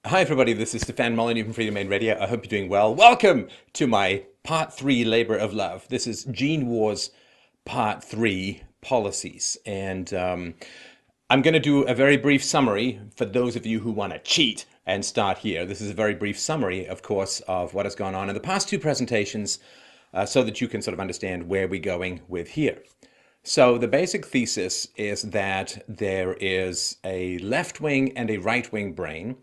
Hi everybody, this is Stefan Molyneux from Freedom Main Radio. I hope you're doing well. Welcome to my Part 3 Labor of Love. This is Gene Wars Part 3 Policies. And I'm going to do a very brief summary for those of you who want to cheat and start here. This is a very brief summary, of course, of what has gone on in the past two presentations so that you can sort of understand where we're going with here. So the basic thesis is that there is a left-wing and a right-wing brain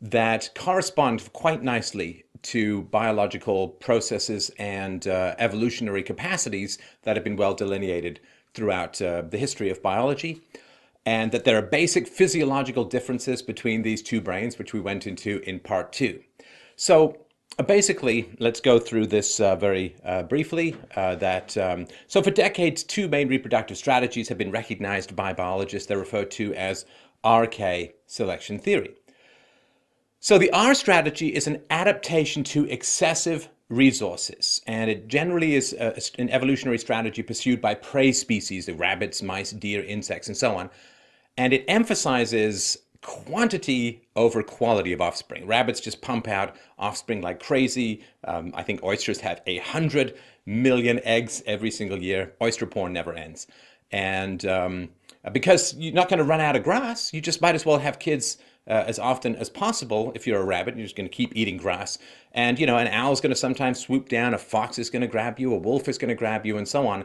that correspond quite nicely to biological processes and evolutionary capacities that have been well delineated throughout the history of biology, and that there are basic physiological differences between these two brains, which we went into in part two. So basically, let's go through this very briefly. So for decades, two main reproductive strategies have been recognized by biologists. They're referred to as RK selection theory. So the R strategy is an adaptation to excessive resources, and it generally is an evolutionary strategy pursued by prey species, the rabbits, mice, deer, insects, and so on. And it emphasizes quantity over quality of offspring. Rabbits just pump out offspring like crazy. I think oysters have 100 million eggs every single year. Oyster porn never ends. And because you're not going to run out of grass, you just might as well have kids as often as possible. If you're a rabbit, you're just going to keep eating grass. And, you know, an owl's going to sometimes swoop down, a fox is going to grab you, a wolf is going to grab you, and so on.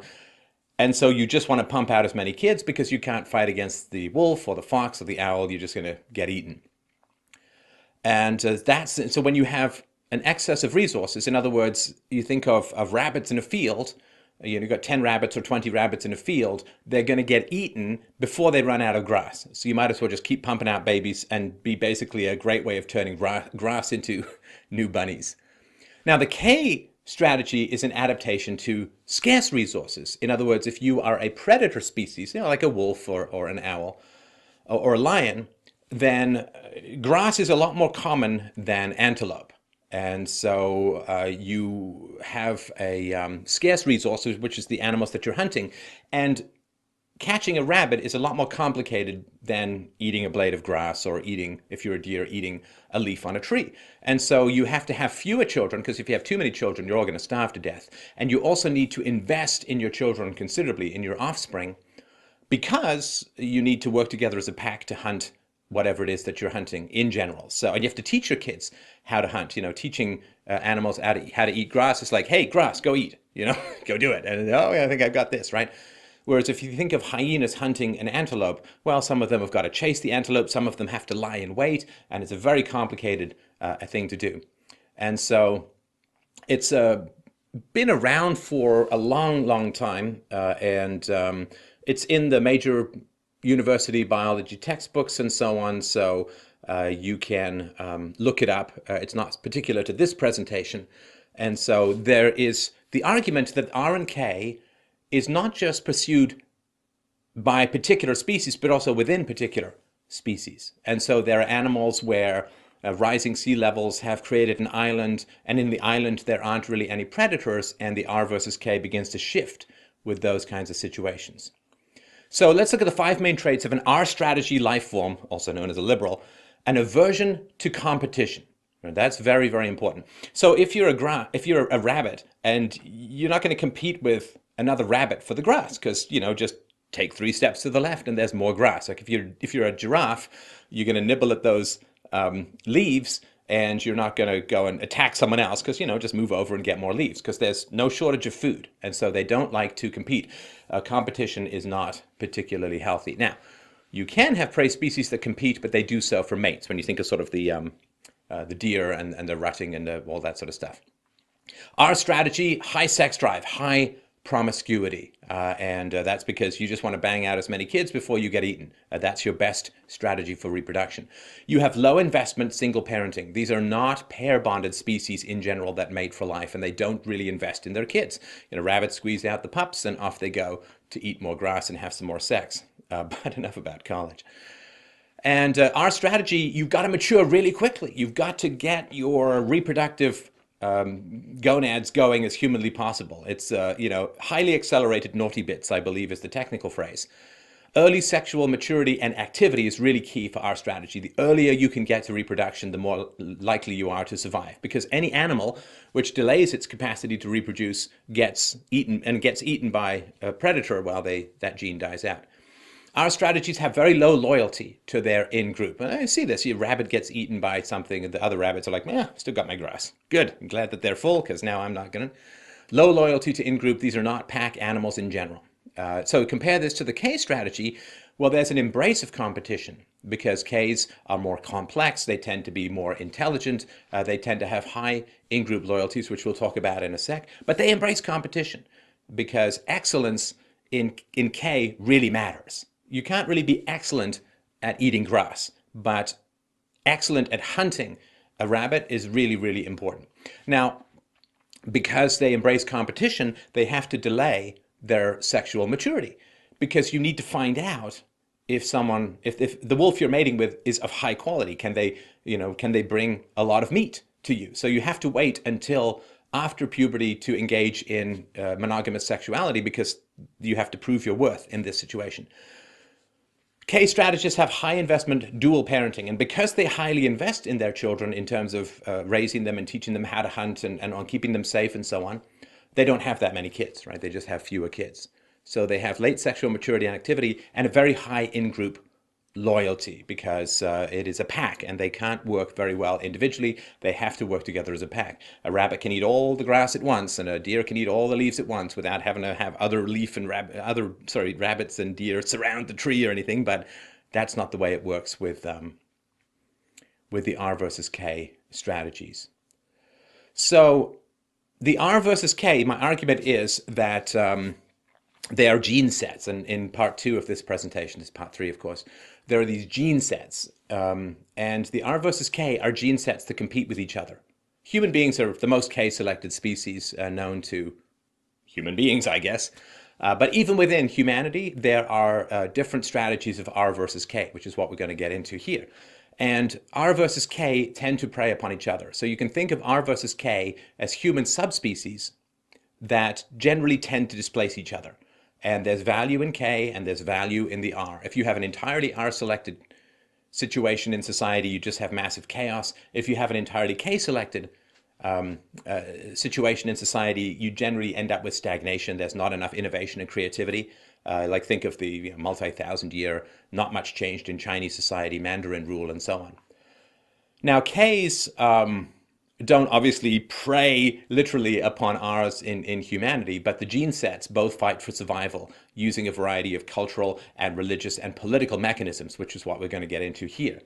And so you just want to pump out as many kids because you can't fight against the wolf or the fox or the owl. You're just going to get eaten. And so when you have an excess of resources, in other words, you think of rabbits in a field, you've got 10 rabbits or 20 rabbits in a field, they're going to get eaten before they run out of grass. So you might as well just keep pumping out babies and be basically a great way of turning grass into new bunnies. Now, the K strategy is an adaptation to scarce resources. In other words, if you are a predator species, like a wolf or an owl or a lion, then grass is a lot more common than antelope. And so you have a scarce resource, which is the animals that you're hunting. And catching a rabbit is a lot more complicated than eating a blade of grass or eating, if you're a deer, eating a leaf on a tree. And so you have to have fewer children, because if you have too many children, you're all going to starve to death. And you also need to invest in your children considerably, in your offspring, because you need to work together as a pack to hunt whatever it is that you're hunting in general. So, and you have to teach your kids how to hunt. Teaching animals how to eat grass is like, hey, grass, go eat, go do it. And, oh, yeah, I think I've got this, right? Whereas if you think of hyenas hunting an antelope, well, some of them have got to chase the antelope, some of them have to lie in wait, and it's a very complicated thing to do. And so it's been around for a long, long time, and it's in the major university biology textbooks and so on, so you can look it up. It's not particular to this presentation. And so there is the argument that R and K is not just pursued by particular species, but also within particular species. And so there are animals where rising sea levels have created an island, and in the island there aren't really any predators, and the R versus K begins to shift with those kinds of situations. So let's look at the five main traits of an R strategy life form, also known as a liberal: an aversion to competition. That's very, very important. So if you're a rabbit and you're not going to compete with another rabbit for the grass, because just take 3 steps to the left and there's more grass. Like if you're a giraffe, you're going to nibble at those leaves, and you're not going to go and attack someone else, because just move over and get more leaves, because there's no shortage of food, and so they don't like to compete. Competition is not particularly healthy. Now, you can have prey species that compete, but they do so for mates. When you think of sort of the deer and the rutting and all that sort of stuff. Our strategy: high sex drive, high promiscuity, and that's because you just want to bang out as many kids before you get eaten. That's your best strategy for reproduction. You have low investment single parenting. These are not pair bonded species in general that mate for life, and they don't really invest in their kids. Rabbits squeeze out the pups and off they go to eat more grass and have some more sex. But enough about college. And our strategy: you've got to mature really quickly. You've got to get your reproductive gonads going as humanly possible. It's highly accelerated naughty bits, I believe, is the technical phrase. early sexual maturity and activity is really key for our strategy. The earlier you can get to reproduction, the more likely you are to survive. Because any animal which delays its capacity to reproduce gets eaten by a predator while that gene dies out. Our strategies have very low loyalty to their in-group. And I see this. Your rabbit gets eaten by something, and the other rabbits are like, yeah, still got my grass. Good. I'm glad that they're full, because now I'm not going to. Low loyalty to in-group. These are not pack animals in general. So compare this to the K strategy. Well, there's an embrace of competition because Ks are more complex. They tend to be more intelligent. They tend to have high in-group loyalties, which we'll talk about in a sec. But they embrace competition because excellence in K really matters. You can't really be excellent at eating grass, but excellent at hunting a rabbit is really, really important. Now, because they embrace competition, they have to delay their sexual maturity because you need to find out if the wolf you're mating with is of high quality. Can they bring a lot of meat to you? So you have to wait until after puberty to engage in monogamous sexuality because you have to prove your worth in this situation. K strategists have high investment dual parenting, and because they highly invest in their children in terms of raising them and teaching them how to hunt and on keeping them safe and so on, they don't have that many kids, right? They just have fewer kids. So they have late sexual maturity and activity and a very high in-group loyalty because it is a pack and they can't work very well individually. They have to work together as a pack. A rabbit can eat all the grass at once and a deer can eat all the leaves at once without having to have other rabbits and deer surround the tree or anything, but that's not the way it works with the R versus K strategies. So the R versus K, my argument is that they are gene sets, and in part 2 of this presentation, this is part 3 of course, there are these gene sets, and the R versus K are gene sets that compete with each other. Human beings are the most K-selected species known to human beings, I guess, but even within humanity, there are different strategies of R versus K, which is what we're going to get into here. And R versus K tend to prey upon each other. So you can think of R versus K as human subspecies that generally tend to displace each other. And there's value in K and there's value in the R. If you have an entirely R-selected situation in society, you just have massive chaos. If you have an entirely K-selected situation in society, you generally end up with stagnation. There's not enough innovation and creativity. Like think of the multi-thousand year, not much changed in Chinese society, Mandarin rule, and so on. Now, Ks don't obviously prey literally upon Rs in humanity, but the gene sets both fight for survival using a variety of cultural and religious and political mechanisms, which is what we're going to get into here.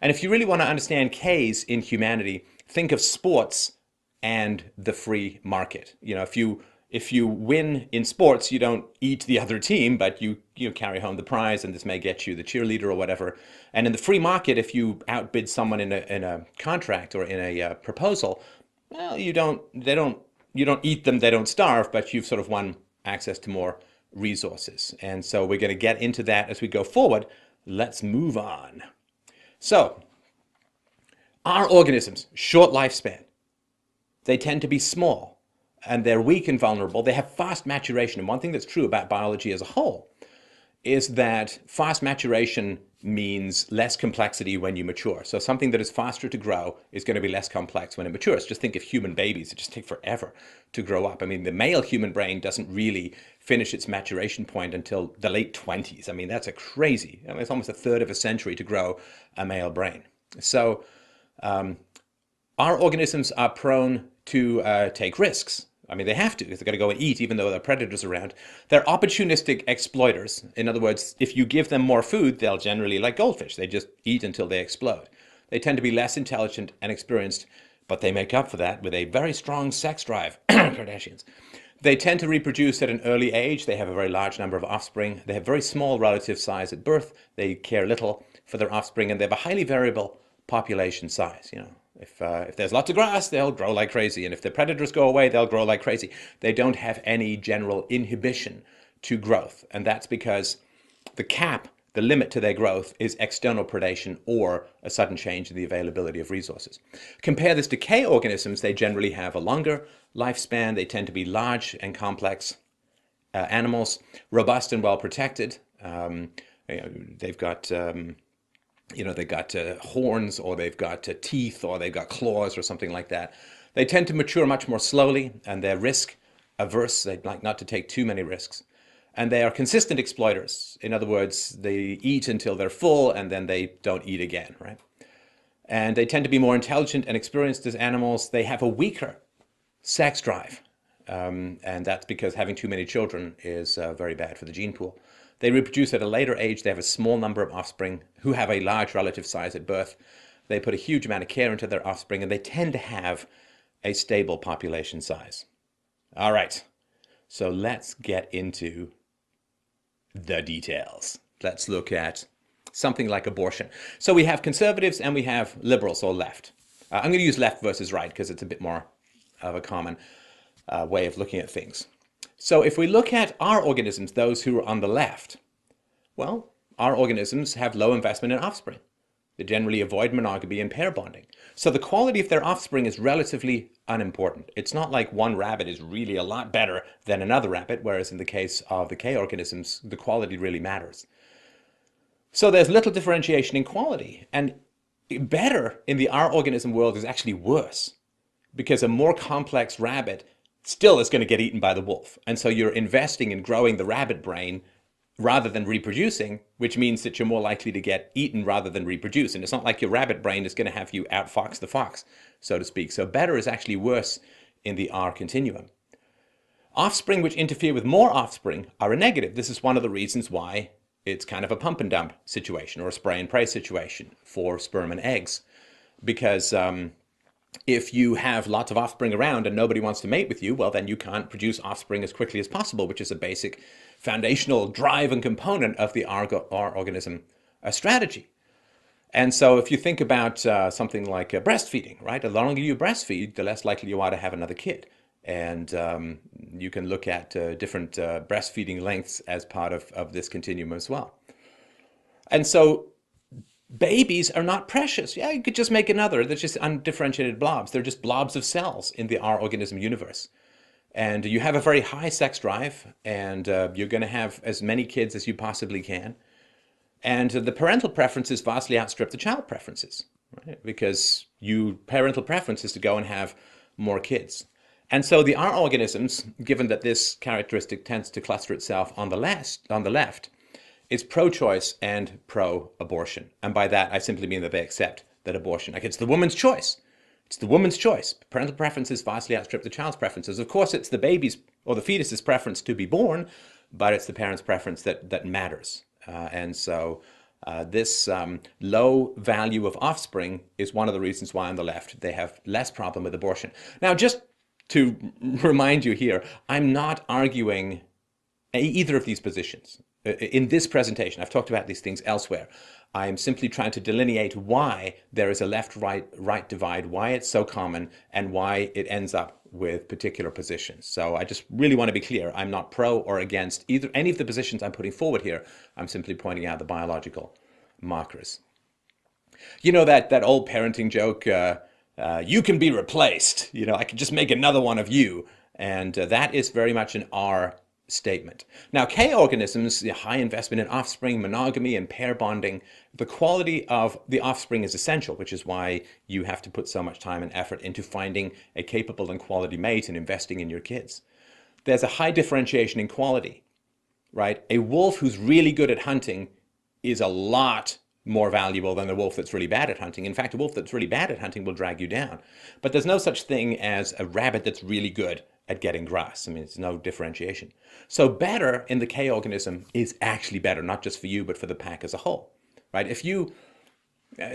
And if you really want to understand Ks in humanity, think of sports and the free market. If you win in sports, you don't eat the other team, but you carry home the prize, and this may get you the cheerleader or whatever. And in the free market, if you outbid someone in a contract or in a proposal, well, you don't eat them, they don't starve, but you've sort of won access to more resources. And so we're going to get into that as we go forward. Let's move on. So, our organisms, short lifespan. They tend to be small. And they're weak and vulnerable. They have fast maturation. And one thing that's true about biology as a whole is that fast maturation means less complexity when you mature. So something that is faster to grow is going to be less complex when it matures. Just think of human babies. It just takes forever to grow up. I mean, the male human brain doesn't really finish its maturation point until the late 20s. I mean, that's it's almost a third of a century to grow a male brain. So our organisms are prone to take risks. I mean, they have to, because they've got to go and eat, even though there are predators around. They're opportunistic exploiters. In other words, if you give them more food, they'll generally, like goldfish, they just eat until they explode. They tend to be less intelligent and experienced, but they make up for that with a very strong sex drive. Kardashians. They tend to reproduce at an early age. They have a very large number of offspring. They have very small relative size at birth. They care little for their offspring, and they have a highly variable population size, If there's lots of grass, they'll grow like crazy. And if the predators go away, they'll grow like crazy. They don't have any general inhibition to growth. And that's because the limit to their growth is external predation or a sudden change in the availability of resources. Compare this to K organisms. They generally have a longer lifespan. They tend to be large and complex animals, robust and well protected. They've got they've got horns, or they've got teeth, or they've got claws, or something like that. They tend to mature much more slowly, and they're risk averse. They like not to take too many risks. And they are consistent exploiters. In other words, they eat until they're full, and then they don't eat again, right? And they tend to be more intelligent and experienced as animals. They have a weaker sex drive. And that's because having too many children is very bad for the gene pool. They reproduce at a later age. They have a small number of offspring who have a large relative size at birth. They put a huge amount of care into their offspring, and they tend to have a stable population size. All right, so let's get into the details. Let's look at something like abortion. So we have conservatives and we have liberals, or left. I'm going to use left versus right because it's a bit more of a common way of looking at things. So if we look at our organisms, those who are on the left, well, our organisms have low investment in offspring. They generally avoid monogamy and pair bonding. So the quality of their offspring is relatively unimportant. It's not like one rabbit is really a lot better than another rabbit, whereas in the case of the K organisms, the quality really matters. So there's little differentiation in quality. And better in the our organism world is actually worse, because a more complex rabbit still is going to get eaten by the wolf. And so you're investing in growing the rabbit brain rather than reproducing, which means that you're more likely to get eaten rather than reproduce. And it's not like your rabbit brain is going to have you outfox the fox, so to speak. So better is actually worse in the R continuum. Offspring which interfere with more offspring are a negative. This is one of the reasons why it's kind of a pump and dump situation, or a spray and pray situation for sperm and eggs. Because if you have lots of offspring around and nobody wants to mate with you, well, then you can't produce offspring as quickly as possible, which is a basic foundational drive and component of the R organism strategy. And so if you think about something like breastfeeding, right? The longer you breastfeed, the less likely you are to have another kid. And you can look at different breastfeeding lengths as part of this continuum as well. And so babies are not precious. Yeah, you could just make another. They're just undifferentiated blobs. They're just blobs of cells in the R organism universe. And you have a very high sex drive, and you're going to have as many kids as you possibly can. And the parental preferences vastly outstrip the child preferences, right? Because parental preference is to go and have more kids. And so the R organisms, given that this characteristic tends to cluster itself on the left, is pro-choice and pro-abortion. And by that, I simply mean that they accept that abortion, like, it's the woman's choice. It's the woman's choice. Parental preferences vastly outstrip the child's preferences. Of course, it's the baby's or the fetus's preference to be born, but it's the parent's preference that matters. And so this low value of offspring is one of the reasons why on the left they have less problem with abortion. Now, just to remind you here, I'm not arguing either of these positions. In this presentation, I've talked about these things elsewhere. I'm simply trying to delineate why there is a left-right divide, why it's so common, and why it ends up with particular positions. So I just really want to be clear. I'm not pro or against any of the positions I'm putting forward here. I'm simply pointing out the biological markers. You know that old parenting joke, you can be replaced. You know, I can just make another one of you. And that is very much an R statement. Now, K organisms, the high investment in offspring, monogamy, and pair bonding, the quality of the offspring is essential, which is why you have to put so much time and effort into finding a capable and quality mate and investing in your kids. There's a high differentiation in quality, right? A wolf who's really good at hunting is a lot more valuable than a wolf that's really bad at hunting. In fact, a wolf that's really bad at hunting will drag you down. But there's no such thing as a rabbit that's really good at getting grass. I mean, it's no differentiation. So better in the K organism is actually better, not just for you, but for the pack as a whole, right? If you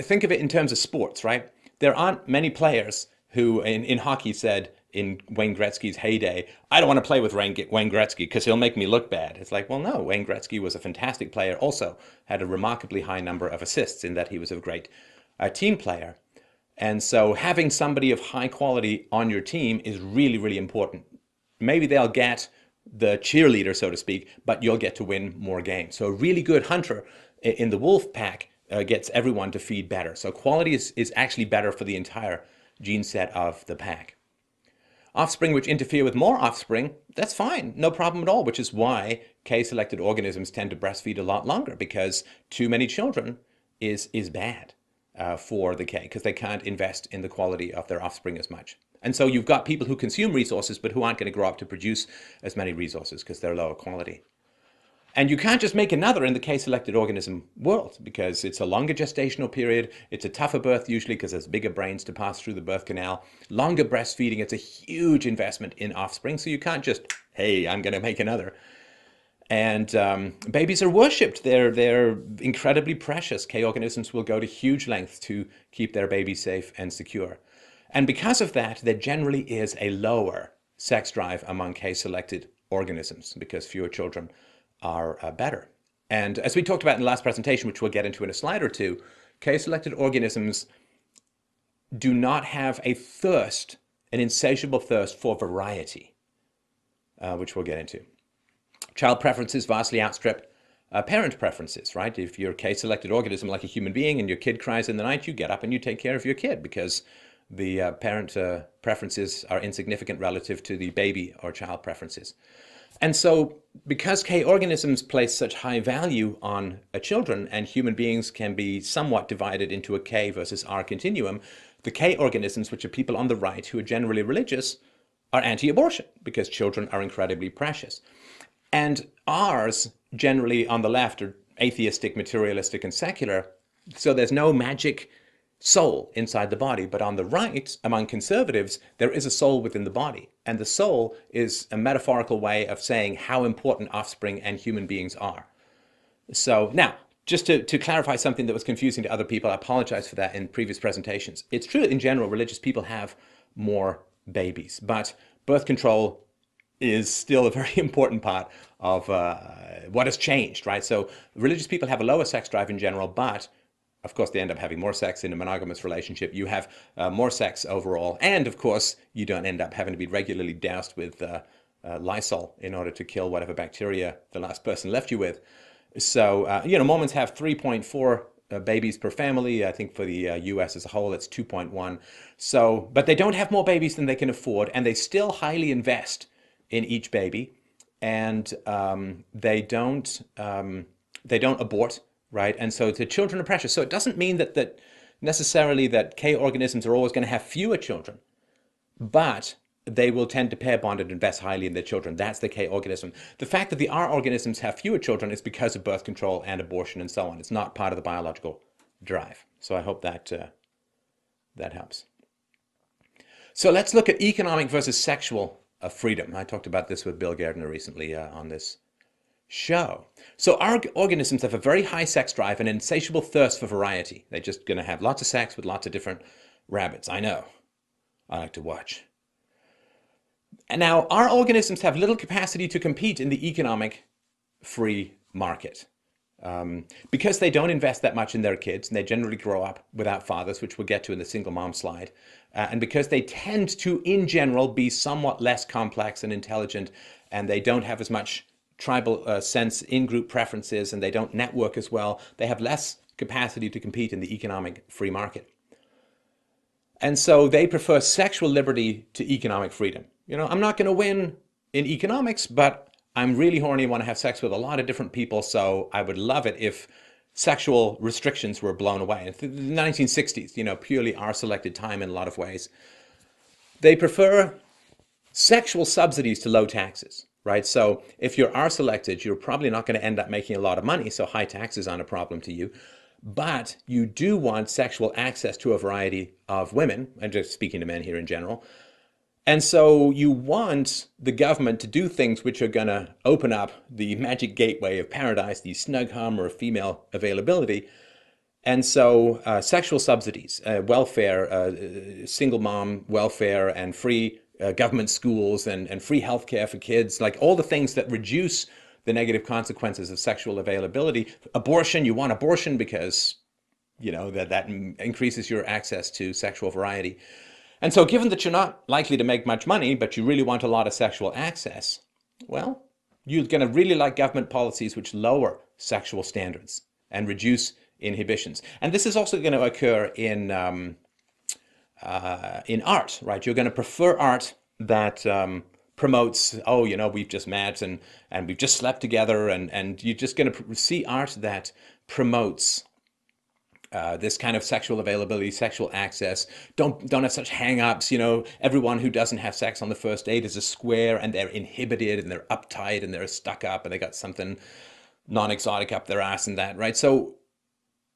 think of it in terms of sports, right? There aren't many players who in hockey said in Wayne Gretzky's heyday, I don't want to play with Wayne Gretzky because he'll make me look bad. It's like, well, no, Wayne Gretzky was a fantastic player, also had a remarkably high number of assists in that he was a great team player. And so having somebody of high quality on your team is really, really important. Maybe they'll get the cheerleader, so to speak, but you'll get to win more games. So a really good hunter in the wolf pack gets everyone to feed better. So quality is actually better for the entire gene set of the pack. Offspring which interfere with more offspring, that's fine, no problem at all, which is why K-selected organisms tend to breastfeed a lot longer, because too many children is bad for the K, because they can't invest in the quality of their offspring as much. And so you've got people who consume resources but who aren't going to grow up to produce as many resources because they're lower quality. And you can't just make another in the K-selected organism world, because it's a longer gestational period, it's a tougher birth usually because there's bigger brains to pass through the birth canal, longer breastfeeding, it's a huge investment in offspring, so you can't just, hey, I'm going to make another. And babies are worshipped. They're incredibly precious. K organisms will go to huge lengths to keep their babies safe and secure. And because of that, there generally is a lower sex drive among K-selected organisms, because fewer children are better. And as we talked about in the last presentation, which we'll get into in a slide or two, K-selected organisms do not have a thirst, an insatiable thirst for variety, which we'll get into. Child preferences vastly outstrip parent preferences, right? If you're a K-selected organism like a human being and your kid cries in the night, you get up and you take care of your kid, because the parent preferences are insignificant relative to the baby or child preferences. And so because K organisms place such high value on children, and human beings can be somewhat divided into a K versus R continuum, the K organisms, which are people on the right who are generally religious, are anti-abortion because children are incredibly precious. And R's, generally on the left, are atheistic, materialistic, and secular. So there's no magic soul inside the body. But on the right, among conservatives, there is a soul within the body. And the soul is a metaphorical way of saying how important offspring and human beings are. So now, just to clarify something that was confusing to other people, I apologize for that in previous presentations. It's true that in general, religious people have more babies, but birth control is still a very important part of what has changed, right? So religious people have a lower sex drive in general, but of course they end up having more sex in a monogamous relationship. You have more sex overall, and of course you don't end up having to be regularly doused with Lysol in order to kill whatever bacteria the last person left you with. So, Mormons have 3.4 babies per family. I think for the US as a whole, it's 2.1. So, but they don't have more babies than they can afford, and they still highly invest in each baby, and they don't abort, right? And so the children are precious. So it doesn't mean that necessarily that K organisms are always going to have fewer children, but they will tend to pair bond and invest highly in their children. That's the K organism. The fact that the R organisms have fewer children is because of birth control and abortion and so on. It's not part of the biological drive. So I hope that that helps. So let's look at economic versus sexual freedom. I talked about this with Bill Gardner recently on this show. So our organisms have a very high sex drive and an insatiable thirst for variety. They're just going to have lots of sex with lots of different rabbits. I know. I like to watch. And now our organisms have little capacity to compete in the economic free market. Because they don't invest that much in their kids, and they generally grow up without fathers, which we'll get to in the single mom slide, and because they tend to, in general, be somewhat less complex and intelligent, and they don't have as much tribal sense in-group preferences, and they don't network as well, they have less capacity to compete in the economic free market. And so they prefer sexual liberty to economic freedom. I'm not going to win in economics, but I'm really horny, want to have sex with a lot of different people, so I would love it if sexual restrictions were blown away. In the 1960s, purely R-selected time in a lot of ways. They prefer sexual subsidies to low taxes, right? So if you're R-selected, you're probably not going to end up making a lot of money, so high taxes aren't a problem to you. But you do want sexual access to a variety of women. I'm just speaking to men here in general. And so you want the government to do things which are going to open up the magic gateway of paradise, the snug hum or female availability. And so sexual subsidies, welfare, single mom welfare, and free government schools and free healthcare for kids, like all the things that reduce the negative consequences of sexual availability. Abortion, you want abortion because, that increases your access to sexual variety. And so given that you're not likely to make much money, but you really want a lot of sexual access, well, you're going to really like government policies which lower sexual standards and reduce inhibitions. And this is also going to occur in art, right? You're going to prefer art that promotes, oh, we've just met and we've just slept together, and you're just going to see art that promotes this kind of sexual availability, sexual access. Don't have such hang-ups. Everyone who doesn't have sex on the first date is a square, and they're inhibited, and they're uptight, and they're stuck up, and they got something non-exotic up their ass and that, right? So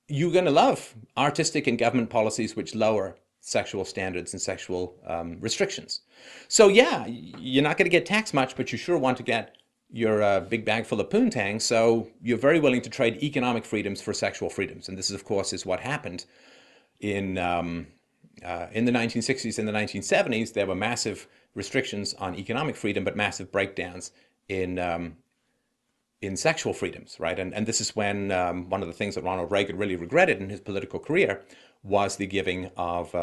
you're going to love artistic and government policies which lower sexual standards and sexual restrictions. So yeah, you're not going to get taxed much, but you sure want to get your big bag full of poontang. So you're very willing to trade economic freedoms for sexual freedoms. And this is, of course, is what happened in the 1960s and the 1970s. There were massive restrictions on economic freedom, but massive breakdowns in sexual freedoms, right? And this is when one of the things that Ronald Reagan really regretted in his political career was the giving of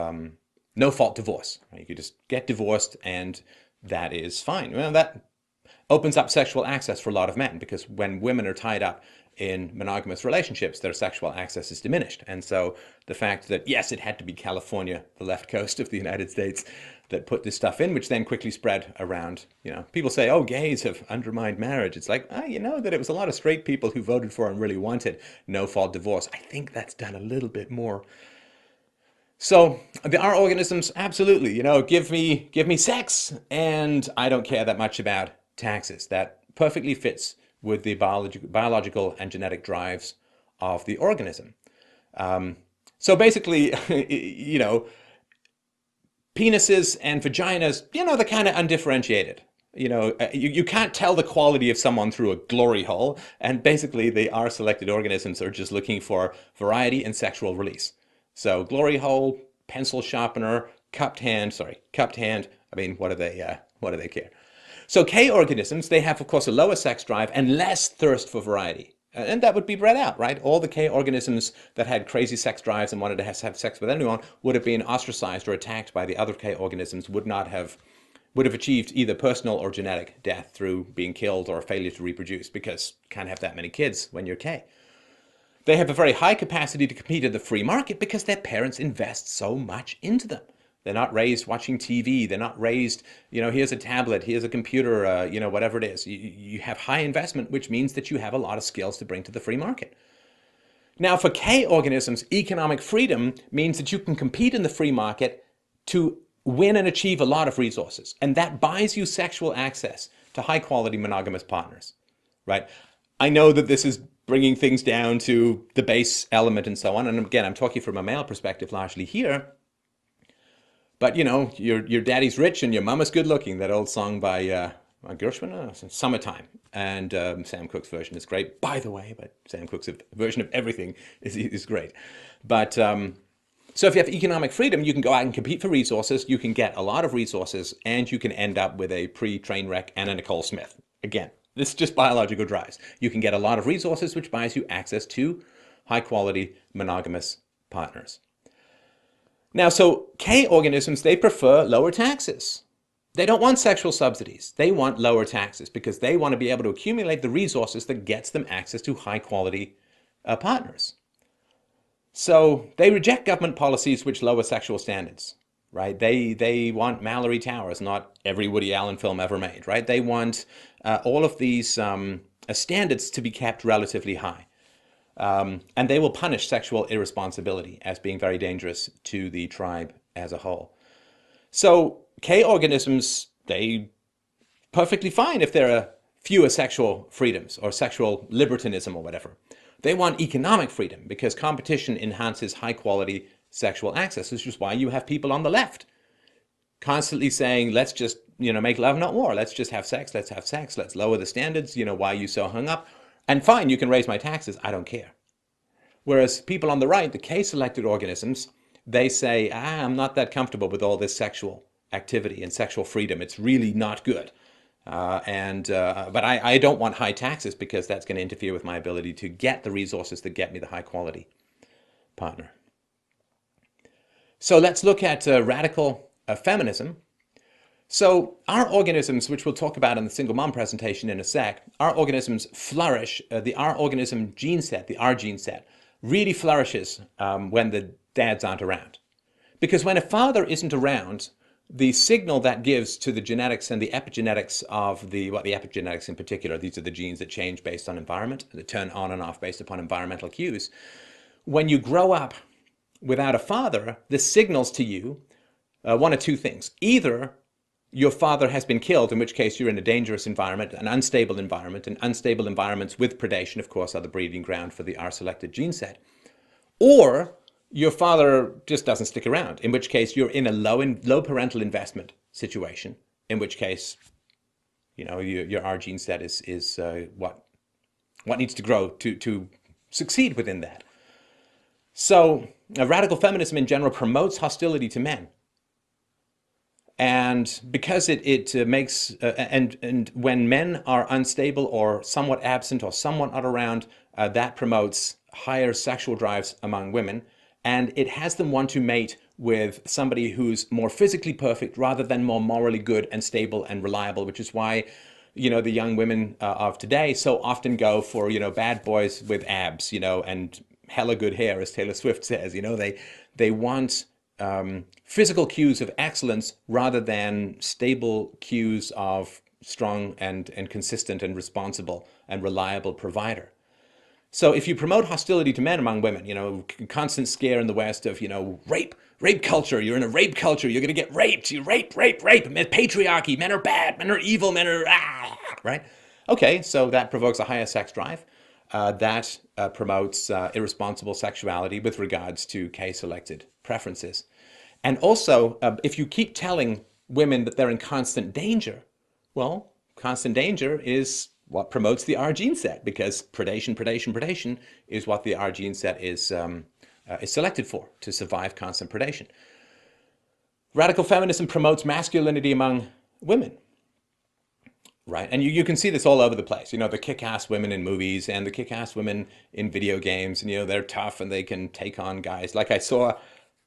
no-fault divorce. Right? You could just get divorced and that is fine. Well, that opens up sexual access for a lot of men, because when women are tied up in monogamous relationships, their sexual access is diminished. And so the fact that, yes, it had to be California, the left coast of the United States, that put this stuff in, which then quickly spread around. People say, oh, gays have undermined marriage. It's like, you know that it was a lot of straight people who voted for and really wanted no-fault divorce. I think that's done a little bit more. So our organisms, absolutely, give me sex, and I don't care that much about taxes. That perfectly fits with the biological and genetic drives of the organism. So basically, penises and vaginas, they're kind of undifferentiated. You can't tell the quality of someone through a glory hole, and basically the R-selected organisms are just looking for variety and sexual release. So glory hole, pencil sharpener, cupped hand, I mean, what do they care? So K organisms, they have, of course, a lower sex drive and less thirst for variety. And that would be bred out, right? All the K organisms that had crazy sex drives and wanted to have sex with anyone would have been ostracized or attacked by the other K organisms, would have achieved either personal or genetic death through being killed or failure to reproduce, because you can't have that many kids when you're K. They have a very high capacity to compete in the free market because their parents invest so much into them. They're not raised watching TV. They're not raised, here's a tablet, here's a computer, whatever it is. You have high investment, which means that you have a lot of skills to bring to the free market. Now, for K organisms, economic freedom means that you can compete in the free market to win and achieve a lot of resources. And that buys you sexual access to high-quality monogamous partners, right? I know that this is bringing things down to the base element and so on. And again, I'm talking from a male perspective largely here. But, your daddy's rich and your mama's good looking. That old song by Gershwin, Summertime. And Sam Cooke's version is great, by the way. But Sam Cooke's version of everything is great. But so if you have economic freedom, you can go out and compete for resources. You can get a lot of resources, and you can end up with a pre-train wreck Anna Nicole Smith. Again, this is just biological drives. You can get a lot of resources, which buys you access to high-quality monogamous partners. Now, so K organisms, they prefer lower taxes. They don't want sexual subsidies. They want lower taxes because they want to be able to accumulate the resources that gets them access to high-quality partners. So they reject government policies which lower sexual standards, right? They want Mallory Towers, not every Woody Allen film ever made, right? They want all of these standards to be kept relatively high. And they will punish sexual irresponsibility as being very dangerous to the tribe as a whole. So K organisms, they perfectly fine if there are fewer sexual freedoms or sexual libertinism or whatever. They want economic freedom because competition enhances high quality sexual access, which is why you have people on the left constantly saying, let's just, make love, not war. Let's just have sex. Let's have sex. Let's lower the standards. Why are you so hung up? And fine, you can raise my taxes. I don't care. Whereas people on the right, the K-selected organisms, they say, I'm not that comfortable with all this sexual activity and sexual freedom. It's really not good. But I don't want high taxes because that's going to interfere with my ability to get the resources that get me the high quality partner. So let's look at radical feminism. So our organisms, which we'll talk about in the single mom presentation in a sec, our organisms flourish, the R organism gene set, the R gene set, really flourishes when the dads aren't around. Because when a father isn't around, the signal that gives to the genetics and the epigenetics of the, well, the epigenetics in particular, these are the genes that change based on environment, that turn on and off based upon environmental cues. When you grow up without a father, this signals to you one of two things. Either your father has been killed, in which case you're in a dangerous environment, an unstable environment, and unstable environments with predation, of course, are the breeding ground for the R-selected gene set. Or your father just doesn't stick around, in which case you're in a low parental investment situation, in which case, you know, your R gene set is what needs to grow to succeed within that. So radical feminism in general promotes hostility to men. And because it makes, and when men are unstable or somewhat absent or somewhat not around, that promotes higher sexual drives among women. And it has them want to mate with somebody who's more physically perfect rather than more morally good and stable and reliable, which is why, you know, the young women of today so often go for, you know, bad boys with abs, you know, and hella good hair, as Taylor Swift says. You know, they want physical cues of excellence rather than stable cues of strong and consistent and responsible and reliable provider. So if you promote hostility to men among women, you know, constant scare in the West of, you know, rape culture, you're in a rape culture, you're going to get raped, you rape, patriarchy, men are bad, men are evil, men are, right? Okay, so that provokes a higher sex drive. That promotes irresponsible sexuality with regards to K-selected preferences. And also, if you keep telling women that they're in constant danger, well, constant danger is what promotes the R gene set, because predation is what the R gene set is selected for, to survive constant predation. Radical feminism promotes masculinity among women. Right, and you can see this all over the place. You know, the kick-ass women in movies and the kick-ass women in video games, and, you know, they're tough and they can take on guys. Like I saw,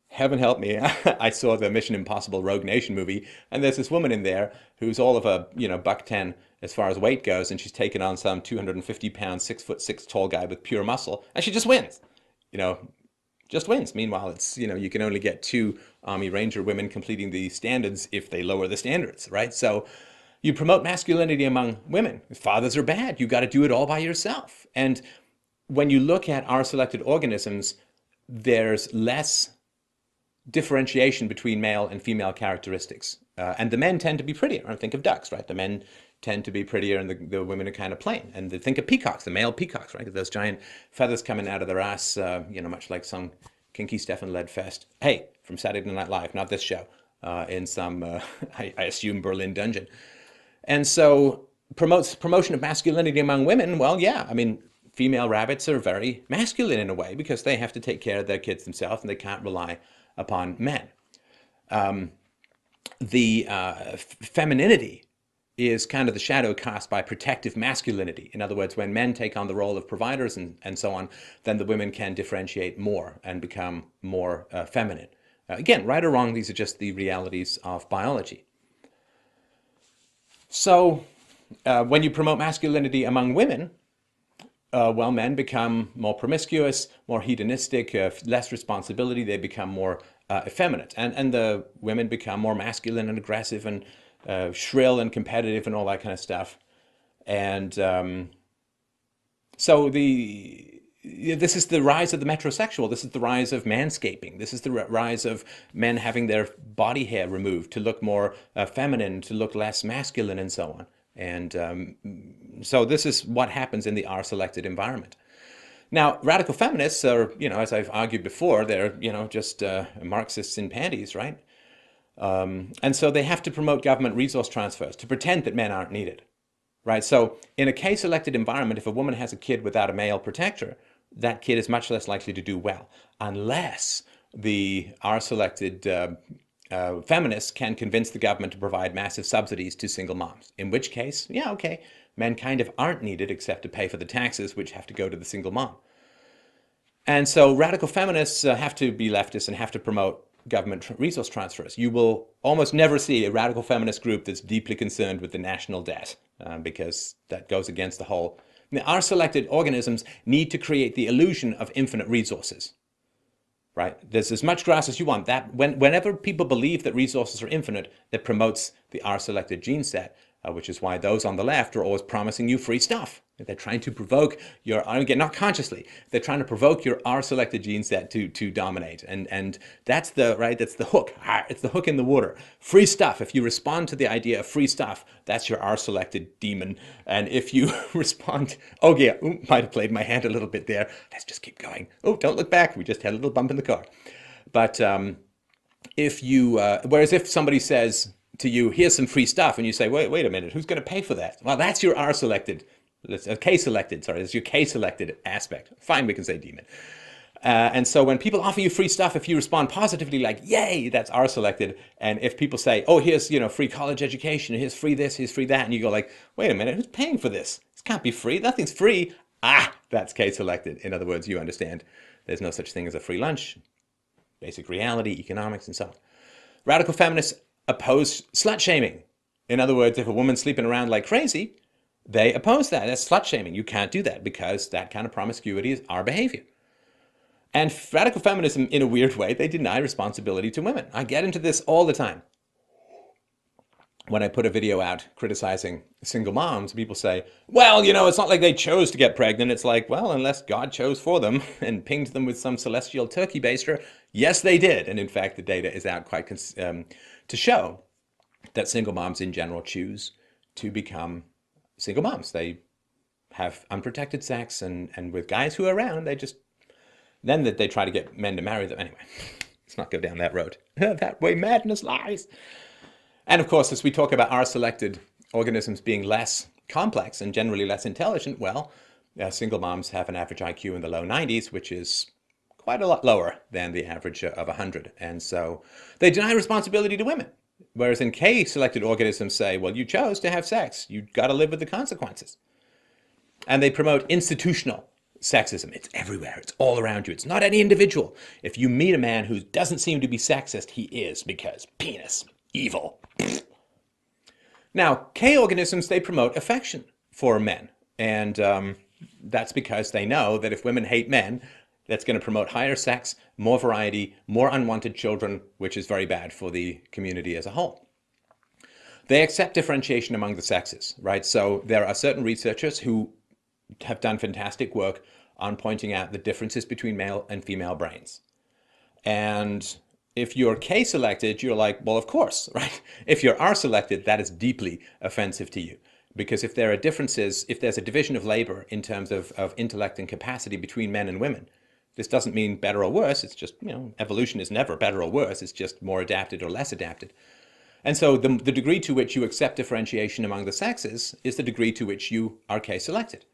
heaven help me, I saw the Mission Impossible Rogue Nation movie, and there's this woman in there who's all of a, you know, $110 as far as weight goes, and she's taken on some 250-pound, 6'6" tall guy with pure muscle, and she just wins. You know, just wins. Meanwhile, it's, you know, you can only get 2 Army Ranger women completing the standards if they lower the standards, right? So you promote masculinity among women. Fathers are bad. You got to do it all by yourself. And when you look at R-selected organisms, there's less differentiation between male and female characteristics. And the men tend to be prettier. I think of ducks, right? The men tend to be prettier and the women are kind of plain. And think of peacocks, the male peacocks, right? Those giant feathers coming out of their ass, you know, much like some kinky Stefan-led fest. Hey, from Saturday Night Live, not this show, in some, I assume, Berlin dungeon. And so promotion of masculinity among women, well, yeah, I mean, female rabbits are very masculine in a way because they have to take care of their kids themselves and they can't rely upon men. Femininity is kind of the shadow cast by protective masculinity. In other words, when men take on the role of providers and so on, then the women can differentiate more and become more feminine. Again, right or wrong, these are just the realities of biology. So when you promote masculinity among women, well, men become more promiscuous, more hedonistic, less responsibility. They become more effeminate. And the women become more masculine and aggressive and shrill and competitive and all that kind of stuff. And so this is the rise of the metrosexual. This is the rise of manscaping. This is the rise of men having their body hair removed to look more feminine, to look less masculine, and so on. And so this is what happens in the R-selected environment. Now, radical feminists are, you know, as I've argued before, they're, you know, just Marxists in panties, right? And so they have to promote government resource transfers to pretend that men aren't needed, right? So in a K-selected environment, if a woman has a kid without a male protector, that kid is much less likely to do well, unless the R-selected feminists can convince the government to provide massive subsidies to single moms, in which case, yeah, okay, men kind of aren't needed except to pay for the taxes, which have to go to the single mom. And so radical feminists have to be leftists and have to promote government resource transfers. You will almost never see a radical feminist group that's deeply concerned with the national debt, because that goes against the whole. Our selected organisms need to create the illusion of infinite resources. right? There's as much grass as you want. That whenever people believe that resources are infinite, that promotes the R-selected gene set, which is why those on the left are always promising you free stuff. They're trying to provoke your, again, not consciously, they're trying to provoke your R-selected gene set to dominate. And that's the, right, that's the hook. It's the hook in the water. Free stuff. If you respond to the idea of free stuff, that's your R-selected demon. And if you respond, oh yeah, might have played my hand a little bit there. Let's just keep going. Oh, don't look back. We just had a little bump in the car. But if you, whereas if somebody says to you, here's some free stuff, and you say, wait a minute, who's going to pay for that? Well, that's your R-selected, K-selected, sorry, it's your K-selected aspect. Fine, we can say demon. And so when people offer you free stuff, if you respond positively like, yay, that's R-selected. And if people say, oh, here's, free college education, here's free this, here's free that, and you go like, wait a minute, who's paying for this? This can't be free, nothing's free. Ah, that's K-selected. In other words, you understand there's no such thing as a free lunch, basic reality, economics, and so on. Radical feminists oppose slut shaming. In other words, if a woman's sleeping around like crazy, they oppose that. That's slut shaming. You can't do that because that kind of promiscuity is our behavior. And radical feminism, in a weird way, they deny responsibility to women. I get into this all the time. When I put a video out criticizing single moms, people say, well, it's not like they chose to get pregnant. It's like, well, unless God chose for them and pinged them with some celestial turkey baster, yes, they did. And in fact, the data is out quite to show that single moms in general choose to become single moms. They have unprotected sex, and with guys who are around, then they try to get men to marry them. Anyway, let's not go down that road. That way madness lies. And of course, as we talk about R-selected organisms being less complex and generally less intelligent, well, single moms have an average IQ in the low 90s, which is quite a lot lower than the average of 100. And so they deny responsibility to women. Whereas in K-selected organisms say, well, you chose to have sex. You got to live with the consequences. And they promote institutional sexism. It's everywhere. It's all around you. It's not any individual. If you meet a man who doesn't seem to be sexist, he is, because penis, evil. Now, K organisms, they promote affection for men. And that's because they know that if women hate men, that's going to promote higher sex, more variety, more unwanted children, which is very bad for the community as a whole. They accept differentiation among the sexes, right? So there are certain researchers who have done fantastic work on pointing out the differences between male and female brains. And if you're K-selected, you're like, well, of course, right? If you're R-selected, that is deeply offensive to you. Because if there are differences, if there's a division of labor in terms of intellect and capacity between men and women, this doesn't mean better or worse. It's just, evolution is never better or worse. It's just more adapted or less adapted. And so the degree to which you accept differentiation among the sexes is the degree to which you are K-selected.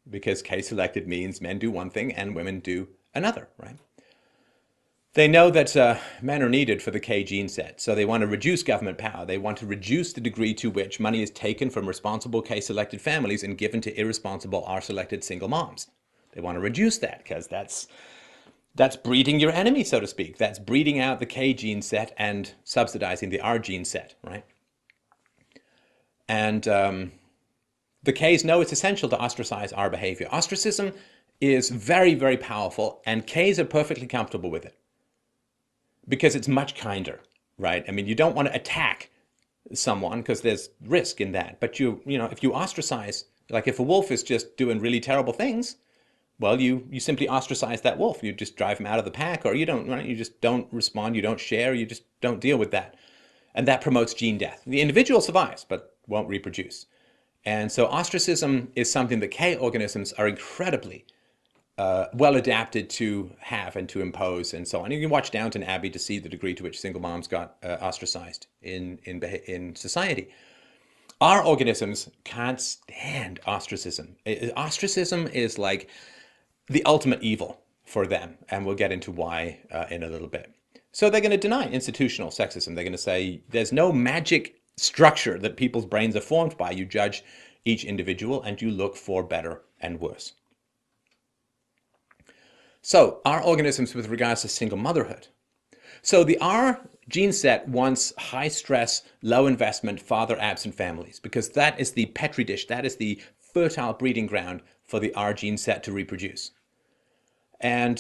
Because K-selected means men do one thing and women do another, right? They know that men are needed for the K gene set, so they want to reduce government power. They want to reduce the degree to which money is taken from responsible K-selected families and given to irresponsible R-selected single moms. They want to reduce that because that's breeding your enemy, so to speak. That's breeding out the K gene set and subsidizing the R gene set, right? And the Ks know it's essential to ostracize our behavior. Ostracism is very, very powerful, and Ks are perfectly comfortable with it because it's much kinder, right? I mean, you don't want to attack someone because there's risk in that. But if you ostracize, like if a wolf is just doing really terrible things, well, you simply ostracize that wolf. You just drive him out of the pack, or you don't, right? You just don't respond, you don't share, you just don't deal with that. And that promotes gene death. The individual survives, but won't reproduce. And so ostracism is something that K organisms are incredibly well adapted to have and to impose and so on. You can watch Downton Abbey to see the degree to which single moms got ostracized in society. Our organisms can't stand ostracism. Ostracism is like the ultimate evil for them, and we'll get into why in a little bit. So they're going to deny institutional sexism. They're going to say there's no magic structure that people's brains are formed by. You judge each individual and you look for better and worse. So our organisms with regards to single motherhood. So the R gene set wants high stress, low investment, father absent families because that is the petri dish, that is the fertile breeding ground for the R gene set to reproduce. And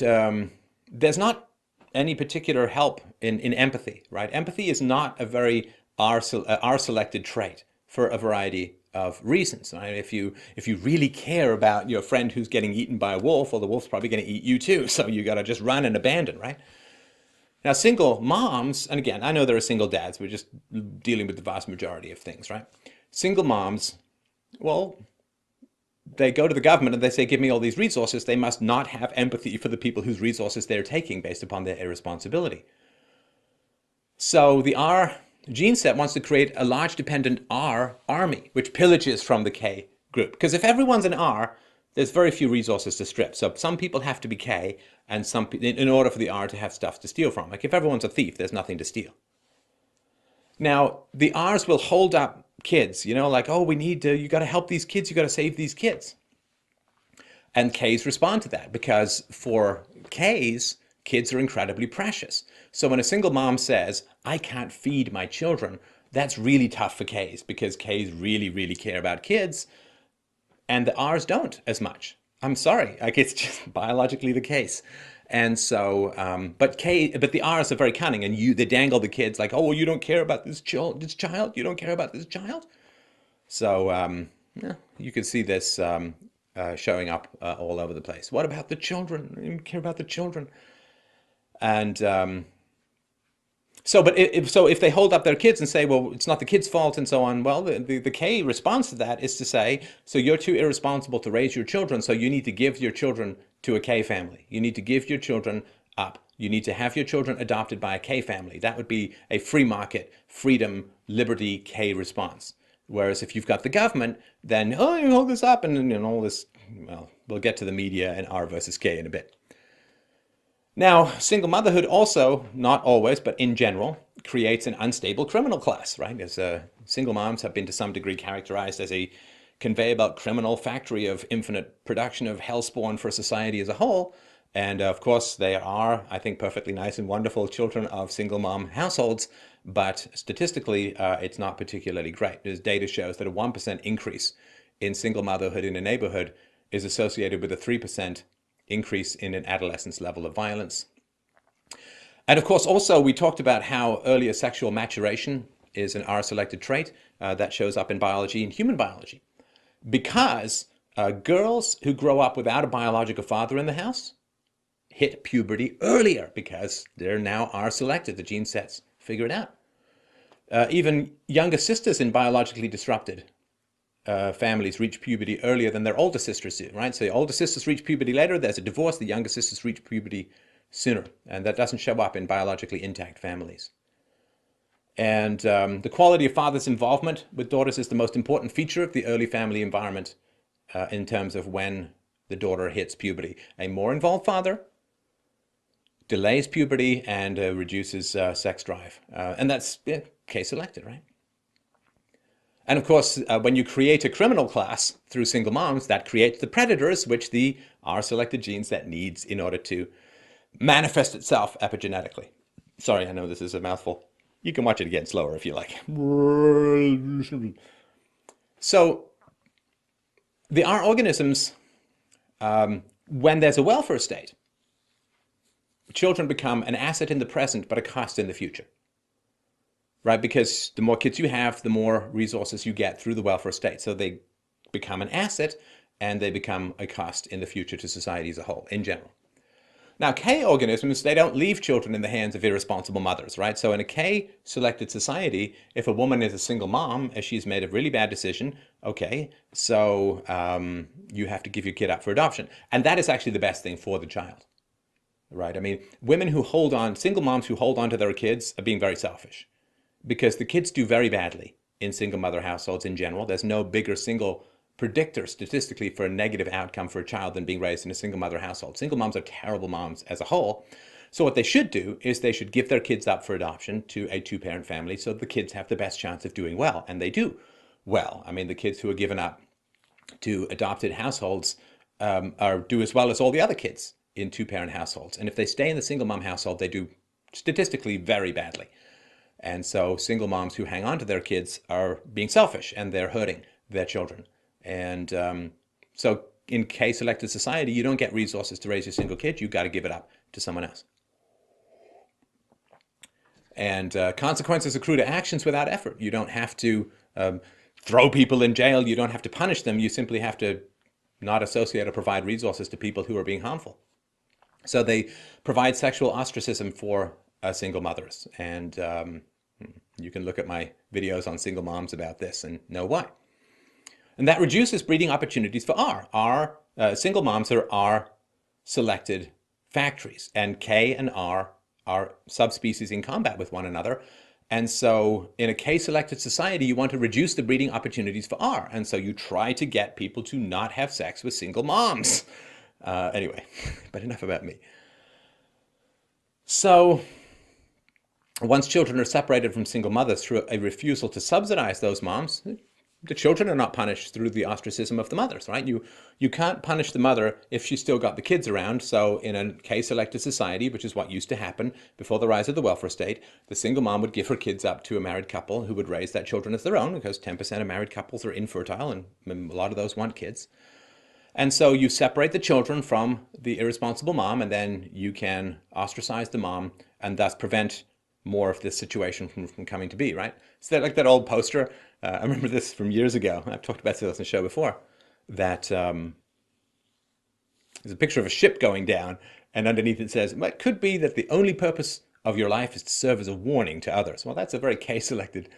there's not any particular help in empathy, right? Empathy is not a very R-selected trait for a variety of reasons. Right? If you really care about your friend who's getting eaten by a wolf, well, the wolf's probably going to eat you too. So you got to just run and abandon, right? Now, single moms, and again, I know there are single dads. We're just dealing with the vast majority of things, right? Single moms, well, they go to the government and they say, give me all these resources. They must not have empathy for the people whose resources they're taking based upon their irresponsibility. So the R gene set wants to create a large dependent R army, which pillages from the K group. Because if everyone's an R, there's very few resources to strip. So some people have to be K, and in order for the R to have stuff to steal from. Like if everyone's a thief, there's nothing to steal. Now, the R's will hold up kids, like, oh, you got to help these kids, you got to save these kids. And Ks respond to that because for Ks, kids are incredibly precious. So when a single mom says, I can't feed my children, that's really tough for Ks because Ks really, really care about kids and the Rs don't as much. I'm sorry, like it's just biologically the case. And so, but the R's are very cunning, and they dangle the kids like, oh, well, you don't care about this child, you don't care about this child. So, yeah, you can see this showing up all over the place. What about the children? You don't care about the children. And so if they hold up their kids and say, well, it's not the kid's fault and so on, well, the K response to that is to say, so you're too irresponsible to raise your children, so you need to give your children to a K family. You need to give your children up. You need to have your children adopted by a K family. That would be a free market, freedom, liberty, K response. Whereas if you've got the government, then, oh, you hold this up and all this, well, we'll get to the media and R versus K in a bit. Now, single motherhood also, not always, but in general, creates an unstable criminal class, right? As single moms have been to some degree characterized as a conveyor belt criminal factory of infinite production of hellspawn for society as a whole. And of course, they are, I think, perfectly nice and wonderful children of single mom households, but statistically, it's not particularly great. There's data shows that a 1% increase in single motherhood in a neighborhood is associated with a 3% increase in an adolescent's level of violence. And of course, also, we talked about how earlier sexual maturation is an R-selected trait that shows up in biology and human biology. Because girls who grow up without a biological father in the house hit puberty earlier because they're now R-selected. The gene sets figure it out. Even younger sisters in biologically disrupted families reach puberty earlier than their older sisters do, right? So the older sisters reach puberty later, there's a divorce, the younger sisters reach puberty sooner, and that doesn't show up in biologically intact families. And the quality of father's involvement with daughters is the most important feature of the early family environment in terms of when the daughter hits puberty. A more involved father delays puberty and reduces sex drive. And that's case selected, right? And of course, when you create a criminal class through single moms, that creates the predators, which the R-selected gene set needs in order to manifest itself epigenetically. Sorry, I know this is a mouthful. You can watch it again slower if you like. So the R organisms, when there's a welfare state, children become an asset in the present, but a cost in the future. Right? Because the more kids you have, the more resources you get through the welfare state. So they become an asset and they become a cost in the future to society as a whole, in general. Now, K organisms, they don't leave children in the hands of irresponsible mothers, right? So in a K-selected society, if a woman is a single mom and she's made a really bad decision, okay, so you have to give your kid up for adoption. And that is actually the best thing for the child, right? I mean, single moms who hold on to their kids are being very selfish. Because the kids do very badly in single mother households in general. There's no bigger single predictor statistically for a negative outcome for a child than being raised in a single mother household. Single moms are terrible moms as a whole. So what they should do is they should give their kids up for adoption to a two-parent family so the kids have the best chance of doing well. And they do well. I mean, the kids who are given up to adopted households do as well as all the other kids in two-parent households. And if they stay in the single mom household, they do statistically very badly. And so single moms who hang on to their kids are being selfish and they're hurting their children. And so in K-selected society, you don't get resources to raise your single kid. You've got to give it up to someone else. And consequences accrue to actions without effort. You don't have to throw people in jail. You don't have to punish them. You simply have to not associate or provide resources to people who are being harmful. So they provide sexual ostracism for single mothers. And you can look at my videos on single moms about this and know why. And that reduces breeding opportunities for R. Single moms are R selected factories, and K and R are subspecies in combat with one another. And so in a K-selected society, you want to reduce the breeding opportunities for R. And so you try to get people to not have sex with single moms. Anyway, but enough about me. So once children are separated from single mothers through a refusal to subsidize those moms, the children are not punished through the ostracism of the mothers, right? You can't punish the mother if she's still got the kids around. So in a K-selected society, which is what used to happen before the rise of the welfare state, the single mom would give her kids up to a married couple who would raise that children as their own, because 10% of married couples are infertile and a lot of those want kids. And so you separate the children from the irresponsible mom, and then you can ostracize the mom and thus prevent more of this situation from coming to be, right? So that, like that old poster, I remember this from years ago. I've talked about this on the show before, that there's a picture of a ship going down, and underneath it says, well, it could be that the only purpose of your life is to serve as a warning to others. Well, that's a very case-selected,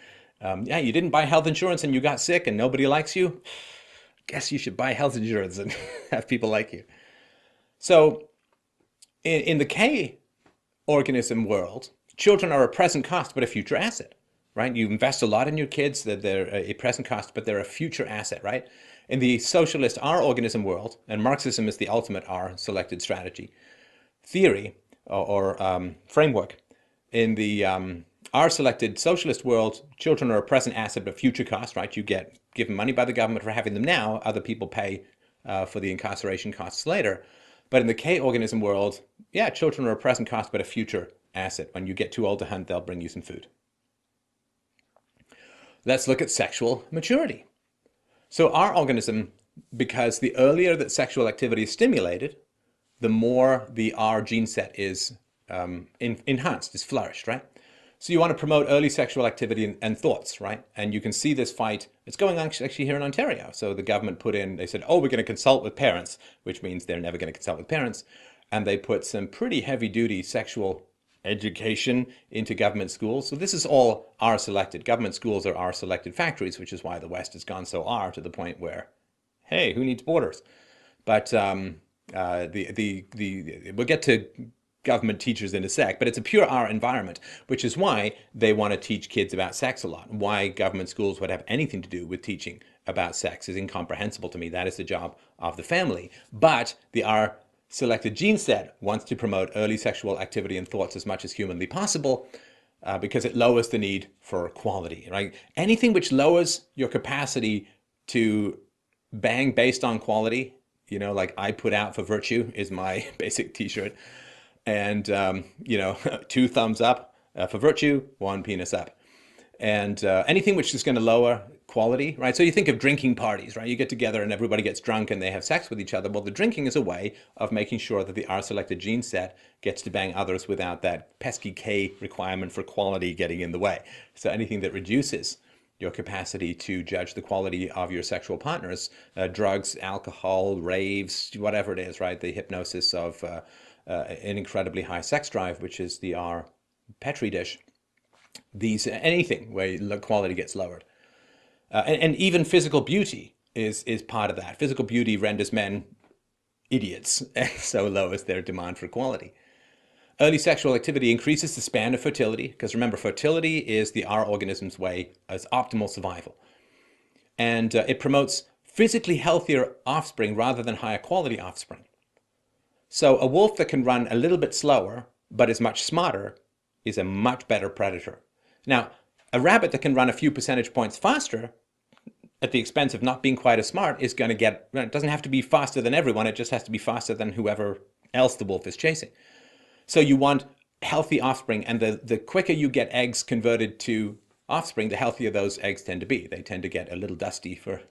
yeah, you didn't buy health insurance and you got sick and nobody likes you. Guess you should buy health insurance and have people like you. So in the K organism world, children are a present cost but a future asset, right? You invest a lot in your kids, that they're a present cost, but they're a future asset, right? In the socialist R organism world, and Marxism is the ultimate R selected strategy theory or framework, in the R selected socialist world, children are a present asset but future cost, right? You get given money by the government for having them now, other people pay for the incarceration costs later. But in the K organism world, yeah, children are a present cost but a future asset. When you get too old to hunt, they'll bring you some food. Let's look at sexual maturity. So our organism, because the earlier that sexual activity is stimulated, the more the R gene set is enhanced, is flourished, right? So you want to promote early sexual activity and thoughts, right? And you can see this fight, it's going on actually here in Ontario. So the government put in, they said, oh, we're going to consult with parents, which means they're never going to consult with parents. And they put some pretty heavy duty sexual education into government schools. So this is all R selected. Government schools are R selected factories, which is why the West has gone so R to the point where, hey, who needs borders? But we'll get to government teachers in a sec, but it's a pure R environment, which is why they want to teach kids about sex a lot. Why government schools would have anything to do with teaching about sex is incomprehensible to me. That is the job of the family. But the R selected gene set wants to promote early sexual activity and thoughts as much as humanly possible because it lowers the need for quality, right? Anything which lowers your capacity to bang based on quality, you know, like I put out for virtue is my basic t-shirt. And, you know, 2 thumbs up for virtue, 1 penis up. And anything which is going to lower quality, right? So you think of drinking parties, right? You get together and everybody gets drunk and they have sex with each other. Well, the drinking is a way of making sure that the R-selected gene set gets to bang others without that pesky K requirement for quality getting in the way. So anything that reduces your capacity to judge the quality of your sexual partners, drugs, alcohol, raves, whatever it is, right? The hypnosis of an incredibly high sex drive, which is the R Petri dish. Anything where the quality gets lowered. And even physical beauty is part of that. Physical beauty renders men idiots, and so lowers their demand for quality. Early sexual activity increases the span of fertility, because remember, fertility is the R organism's way as optimal survival. And it promotes physically healthier offspring rather than higher quality offspring. So a wolf that can run a little bit slower, but is much smarter, is a much better predator. Now, a rabbit that can run a few percentage points faster, at the expense of not being quite as smart, is going to get, it doesn't have to be faster than everyone, it just has to be faster than whoever else the wolf is chasing. So you want healthy offspring, and the quicker you get eggs converted to offspring, the healthier those eggs tend to be. They tend to get a little dusty for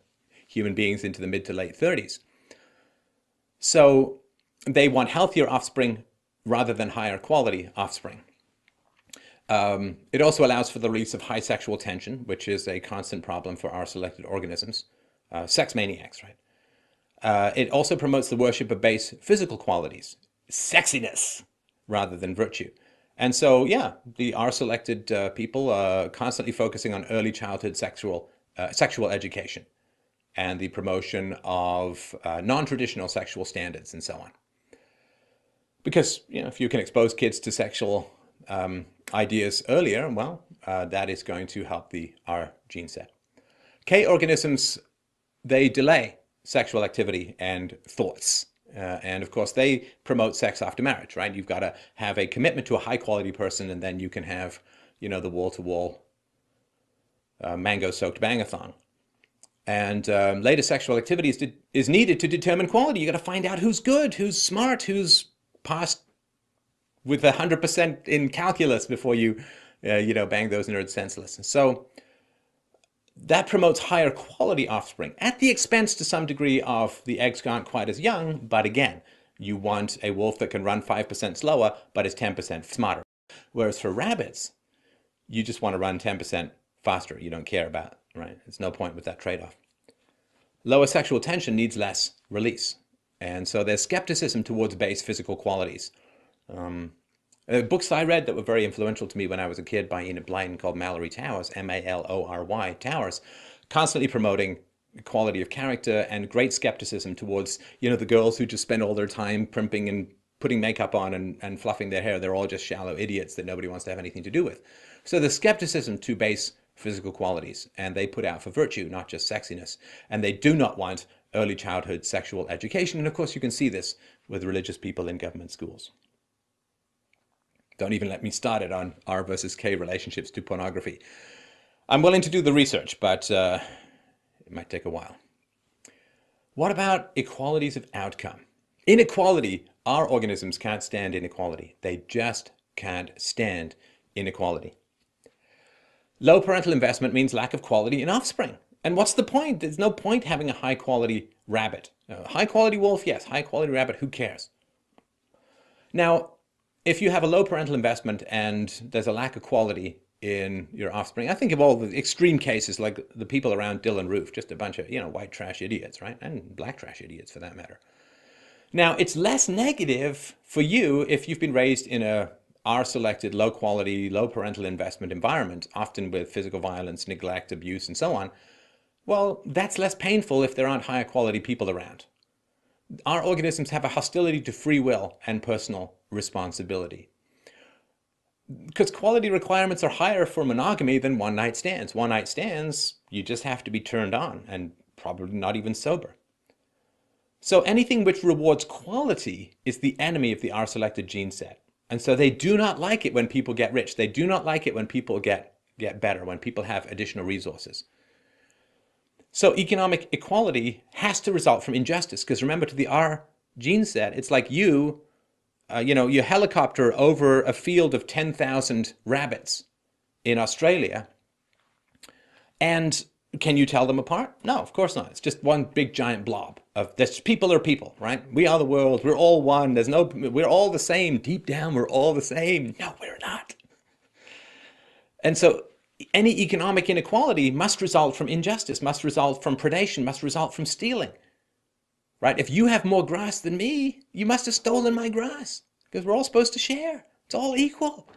human beings into the mid to late 30s. So they want healthier offspring rather than higher quality offspring. It also allows for the release of high sexual tension, which is a constant problem for our selected organisms. Sex maniacs, right? It also promotes the worship of base physical qualities, sexiness, rather than virtue. And so, yeah, the R-selected people are constantly focusing on early childhood sexual education and the promotion of non-traditional sexual standards and so on. Because, you know, if you can expose kids to sexual ideas earlier, well, that is going to help the R gene set. K organisms, they delay sexual activity and thoughts. And of course, they promote sex after marriage, right? You've got to have a commitment to a high quality person, and then you can have, you know, the wall-to-wall mango-soaked bangathon. And later sexual activity is needed to determine quality. You got to find out who's good, who's smart, who's passed with 100% in calculus before you, you know, bang those nerds senseless. So that promotes higher quality offspring at the expense to some degree of the eggs aren't quite as young. But again, you want a wolf that can run 5% slower, but is 10% smarter. Whereas for rabbits, you just want to run 10% faster. You don't care about, right? There's no point with that trade-off. Lower sexual tension needs less release. And so there's skepticism towards base physical qualities. Books I read that were very influential to me when I was a kid by Enid Blyton called Mallory Towers, Malory Towers, constantly promoting quality of character and great skepticism towards, you know, the girls who just spend all their time primping and putting makeup on and fluffing their hair. They're all just shallow idiots that nobody wants to have anything to do with. So the skepticism to base physical qualities, and they put out for virtue, not just sexiness. And they do not want early childhood sexual education. And of course, you can see this with religious people in government schools. Don't even let me start it on R versus K relationships to pornography. I'm willing to do the research, but it might take a while. What about equalities of outcome? Inequality. Our organisms can't stand inequality. They just can't stand inequality. Low parental investment means lack of quality in offspring. And what's the point? There's no point having a high quality rabbit. High quality wolf, yes. High quality rabbit, who cares? Now, if you have a low parental investment and there's a lack of quality in your offspring, I think of all the extreme cases like the people around Dylan Roof, just a bunch of, you know, white trash idiots, right? And black trash idiots for that matter. Now, it's less negative for you if you've been raised in a R-selected, low quality, low parental investment environment, often with physical violence, neglect, abuse, and so on. Well, that's less painful if there aren't higher quality people around. Our organisms have a hostility to free will and personal responsibility. Because quality requirements are higher for monogamy than one-night stands. One-night stands, you just have to be turned on and probably not even sober. So anything which rewards quality is the enemy of the R-selected gene set. And so they do not like it when people get rich. They do not like it when people get better, when people have additional resources. So economic equality has to result from injustice, because remember, to the R gene set, it's like you helicopter over a field of 10,000 rabbits in Australia, and can you tell them apart? No, of course not. It's just one big giant blob of this. People are people, right? We are the world. We're all one. We're all the same. Deep down, we're all the same. No, we're not. And so any economic inequality must result from injustice, must result from predation, must result from stealing, right? If you have more grass than me, you must have stolen my grass, because we're all supposed to share. It's all equal.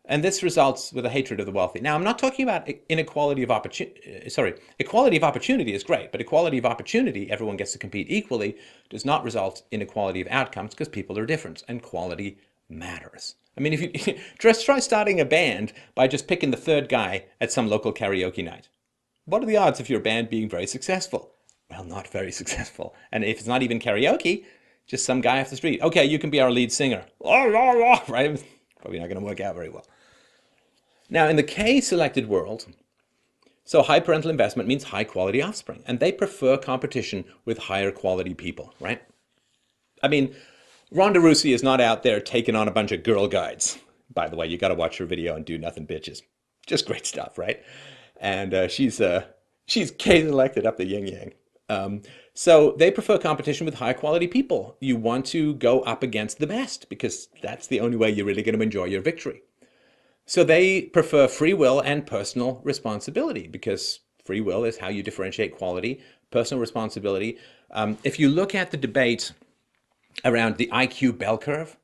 And this results with a hatred of the wealthy. Now, I'm not talking about inequality of opportunity. Equality of opportunity is great, but equality of opportunity, everyone gets to compete equally, does not result in equality of outcomes, because people are different and quality matters. I mean, if you just try starting a band by just picking the third guy at some local karaoke night. What are the odds of your band being very successful? Well, not very successful. And if it's not even karaoke, just some guy off the street. Okay, you can be our lead singer. Right? Probably not going to work out very well. Now, in the K-selected world, so high parental investment means high quality offspring, and they prefer competition with higher quality people, right? I mean, Rhonda Rousey is not out there taking on a bunch of girl guides. By the way, you got to watch her video on Do Nothing Bitches. Just great stuff, right? And she's K-selected up the yin-yang. So they prefer competition with high quality people. You want to go up against the best, because that's the only way you're really going to enjoy your victory. So they prefer free will and personal responsibility because free will is how you differentiate quality, personal responsibility. If you look at the debate around the IQ bell curve,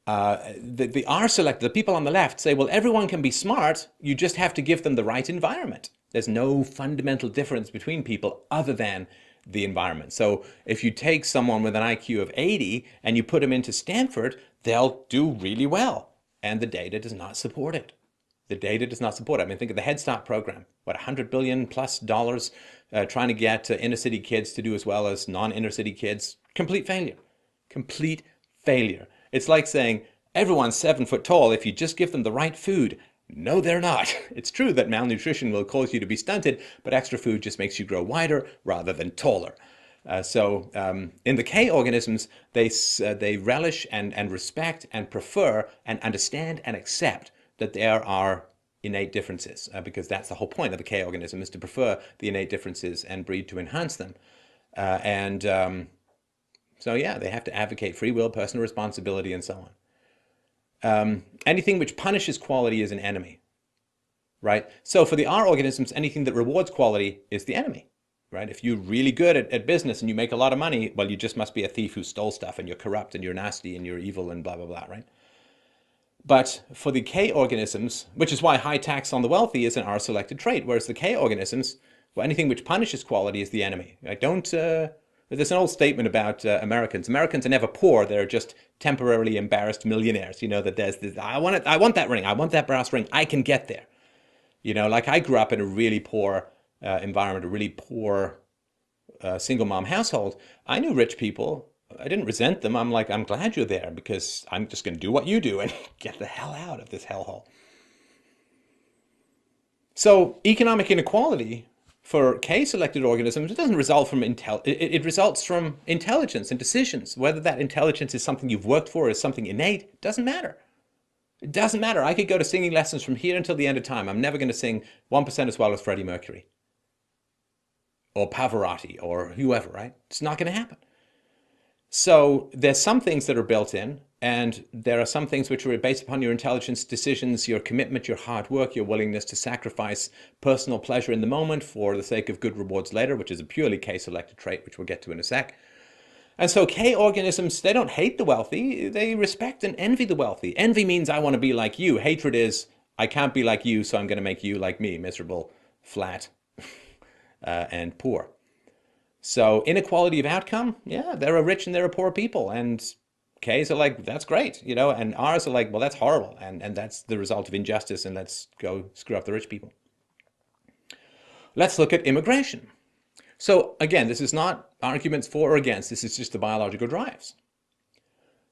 the R select, the people on the left say, well, everyone can be smart, you just have to give them the right environment. There's no fundamental difference between people other than the environment. So if you take someone with an IQ of 80 and you put them into Stanford, they'll do really well. And the data does not support it. The data does not support it. I mean, think of the Head Start program, what, $100 billion plus trying to get inner city kids to do as well as non-inner city kids. Complete failure. Complete failure. It's like saying everyone's 7 foot tall if you just give them the right food. No, they're not. It's true that malnutrition will cause you to be stunted, but extra food just makes you grow wider rather than taller. In the K organisms, they relish and respect and prefer and understand and accept that there are innate differences, because that's the whole point of the K organism, is to prefer the innate differences and breed to enhance them. So yeah, they have to advocate free will, personal responsibility, and so on. Anything which punishes quality is an enemy, right? So for the R organisms, anything that rewards quality is the enemy, right? If you're really good at business and you make a lot of money, well, you just must be a thief who stole stuff and you're corrupt and you're nasty and you're evil and blah, blah, blah, right? But for the K organisms, which is why high tax on the wealthy is an R-selected trait, whereas the K organisms, well, anything which punishes quality is the enemy. I don't... There's an old statement about Americans. Americans are never poor. They're just temporarily embarrassed millionaires. You know, that there's this, I want that ring. I want that brass ring. I can get there. You know, like I grew up in a really poor environment, a really poor single mom household. I knew rich people. I didn't resent them. I'm like, I'm glad you're there because I'm just going to do what you do and get the hell out of this hellhole. So economic inequality for K-selected organisms, it doesn't result from it results from intelligence and decisions. Whether that intelligence is something you've worked for or is something innate, doesn't matter. It doesn't matter. I could go to singing lessons from here until the end of time. I'm never going to sing 1% as well as Freddie Mercury or Pavarotti or whoever, right? It's not going to happen. So there's some things that are built in, and there are some things which are based upon your intelligence, decisions, your commitment, your hard work, your willingness to sacrifice personal pleasure in the moment for the sake of good rewards later, which is a purely K-selected trait, which we'll get to in a sec. And so K organisms, they don't hate the wealthy, they respect and envy the wealthy. Envy means I want to be like you. Hatred is I can't be like you, so I'm going to make you like me, miserable, flat, and poor. So inequality of outcome, yeah, there are rich and there are poor people, and Ks are like, that's great, you know, and Rs are like, well, that's horrible, and that's the result of injustice, and let's go screw up the rich people. Let's look at immigration. So again, this is not arguments for or against, this is just the biological drives.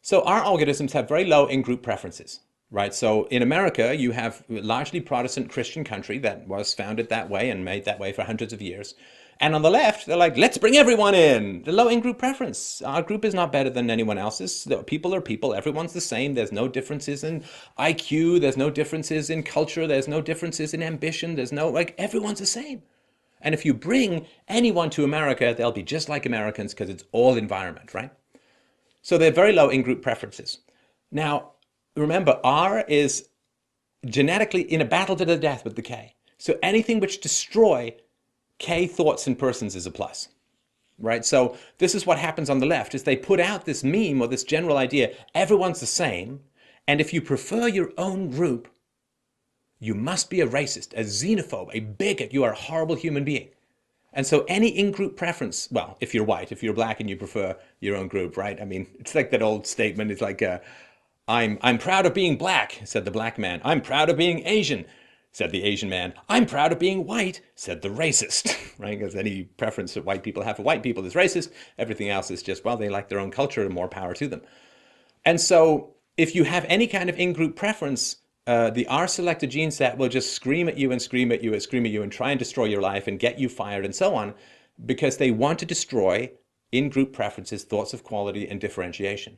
So our organisms have very low in-group preferences, right? So in America, you have a largely Protestant Christian country that was founded that way and made that way for hundreds of years. And on the left, they're like, let's bring everyone in. The low in-group preference. Our group is not better than anyone else's. People are people. Everyone's the same. There's no differences in IQ. There's no differences in culture. There's no differences in ambition. There's no, like, everyone's the same. And if you bring anyone to America, they'll be just like Americans because it's all environment, right? So they're very low in-group preferences. Now, remember, R is genetically in a battle to the death with the K. So anything which destroy K thoughts and persons is a plus, right? So this is what happens on the left, is they put out this meme or this general idea, everyone's the same, and if you prefer your own group, you must be a racist, a xenophobe, a bigot, you are a horrible human being. And so any in-group preference, well, if you're white, if you're black and you prefer your own group, right? I mean, it's like that old statement, it's like, I'm proud of being black, said the black man. I'm proud of being Asian, said the Asian man. I'm proud of being white, said the racist, right? Because any preference that white people have for white people is racist. Everything else is just, well, they like their own culture and more power to them. And so if you have any kind of in-group preference, the R-selected gene set will just scream at you and scream at you and scream at you and try and destroy your life and get you fired and so on, because they want to destroy in-group preferences, thoughts of quality and differentiation.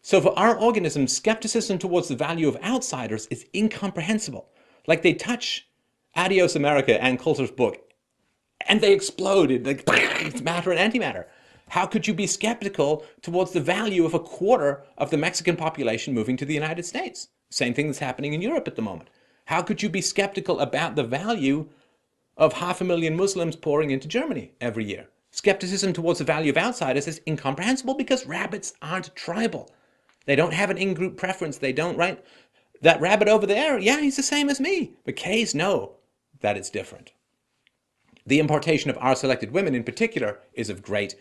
So for our organisms, skepticism towards the value of outsiders is incomprehensible. Like they touch Adios America and Coulter's book and they explode. It's matter and antimatter. How could you be skeptical towards the value of a quarter of the Mexican population moving to the United States? Same thing that's happening in Europe at the moment. How could you be skeptical about the value of 500,000 Muslims pouring into Germany every year? Skepticism towards the value of outsiders is incomprehensible because rabbits aren't tribal. They don't have an in-group preference. They don't, right? That rabbit over there, yeah, he's the same as me. But K's know that it's different. The importation of R-selected women in particular is of great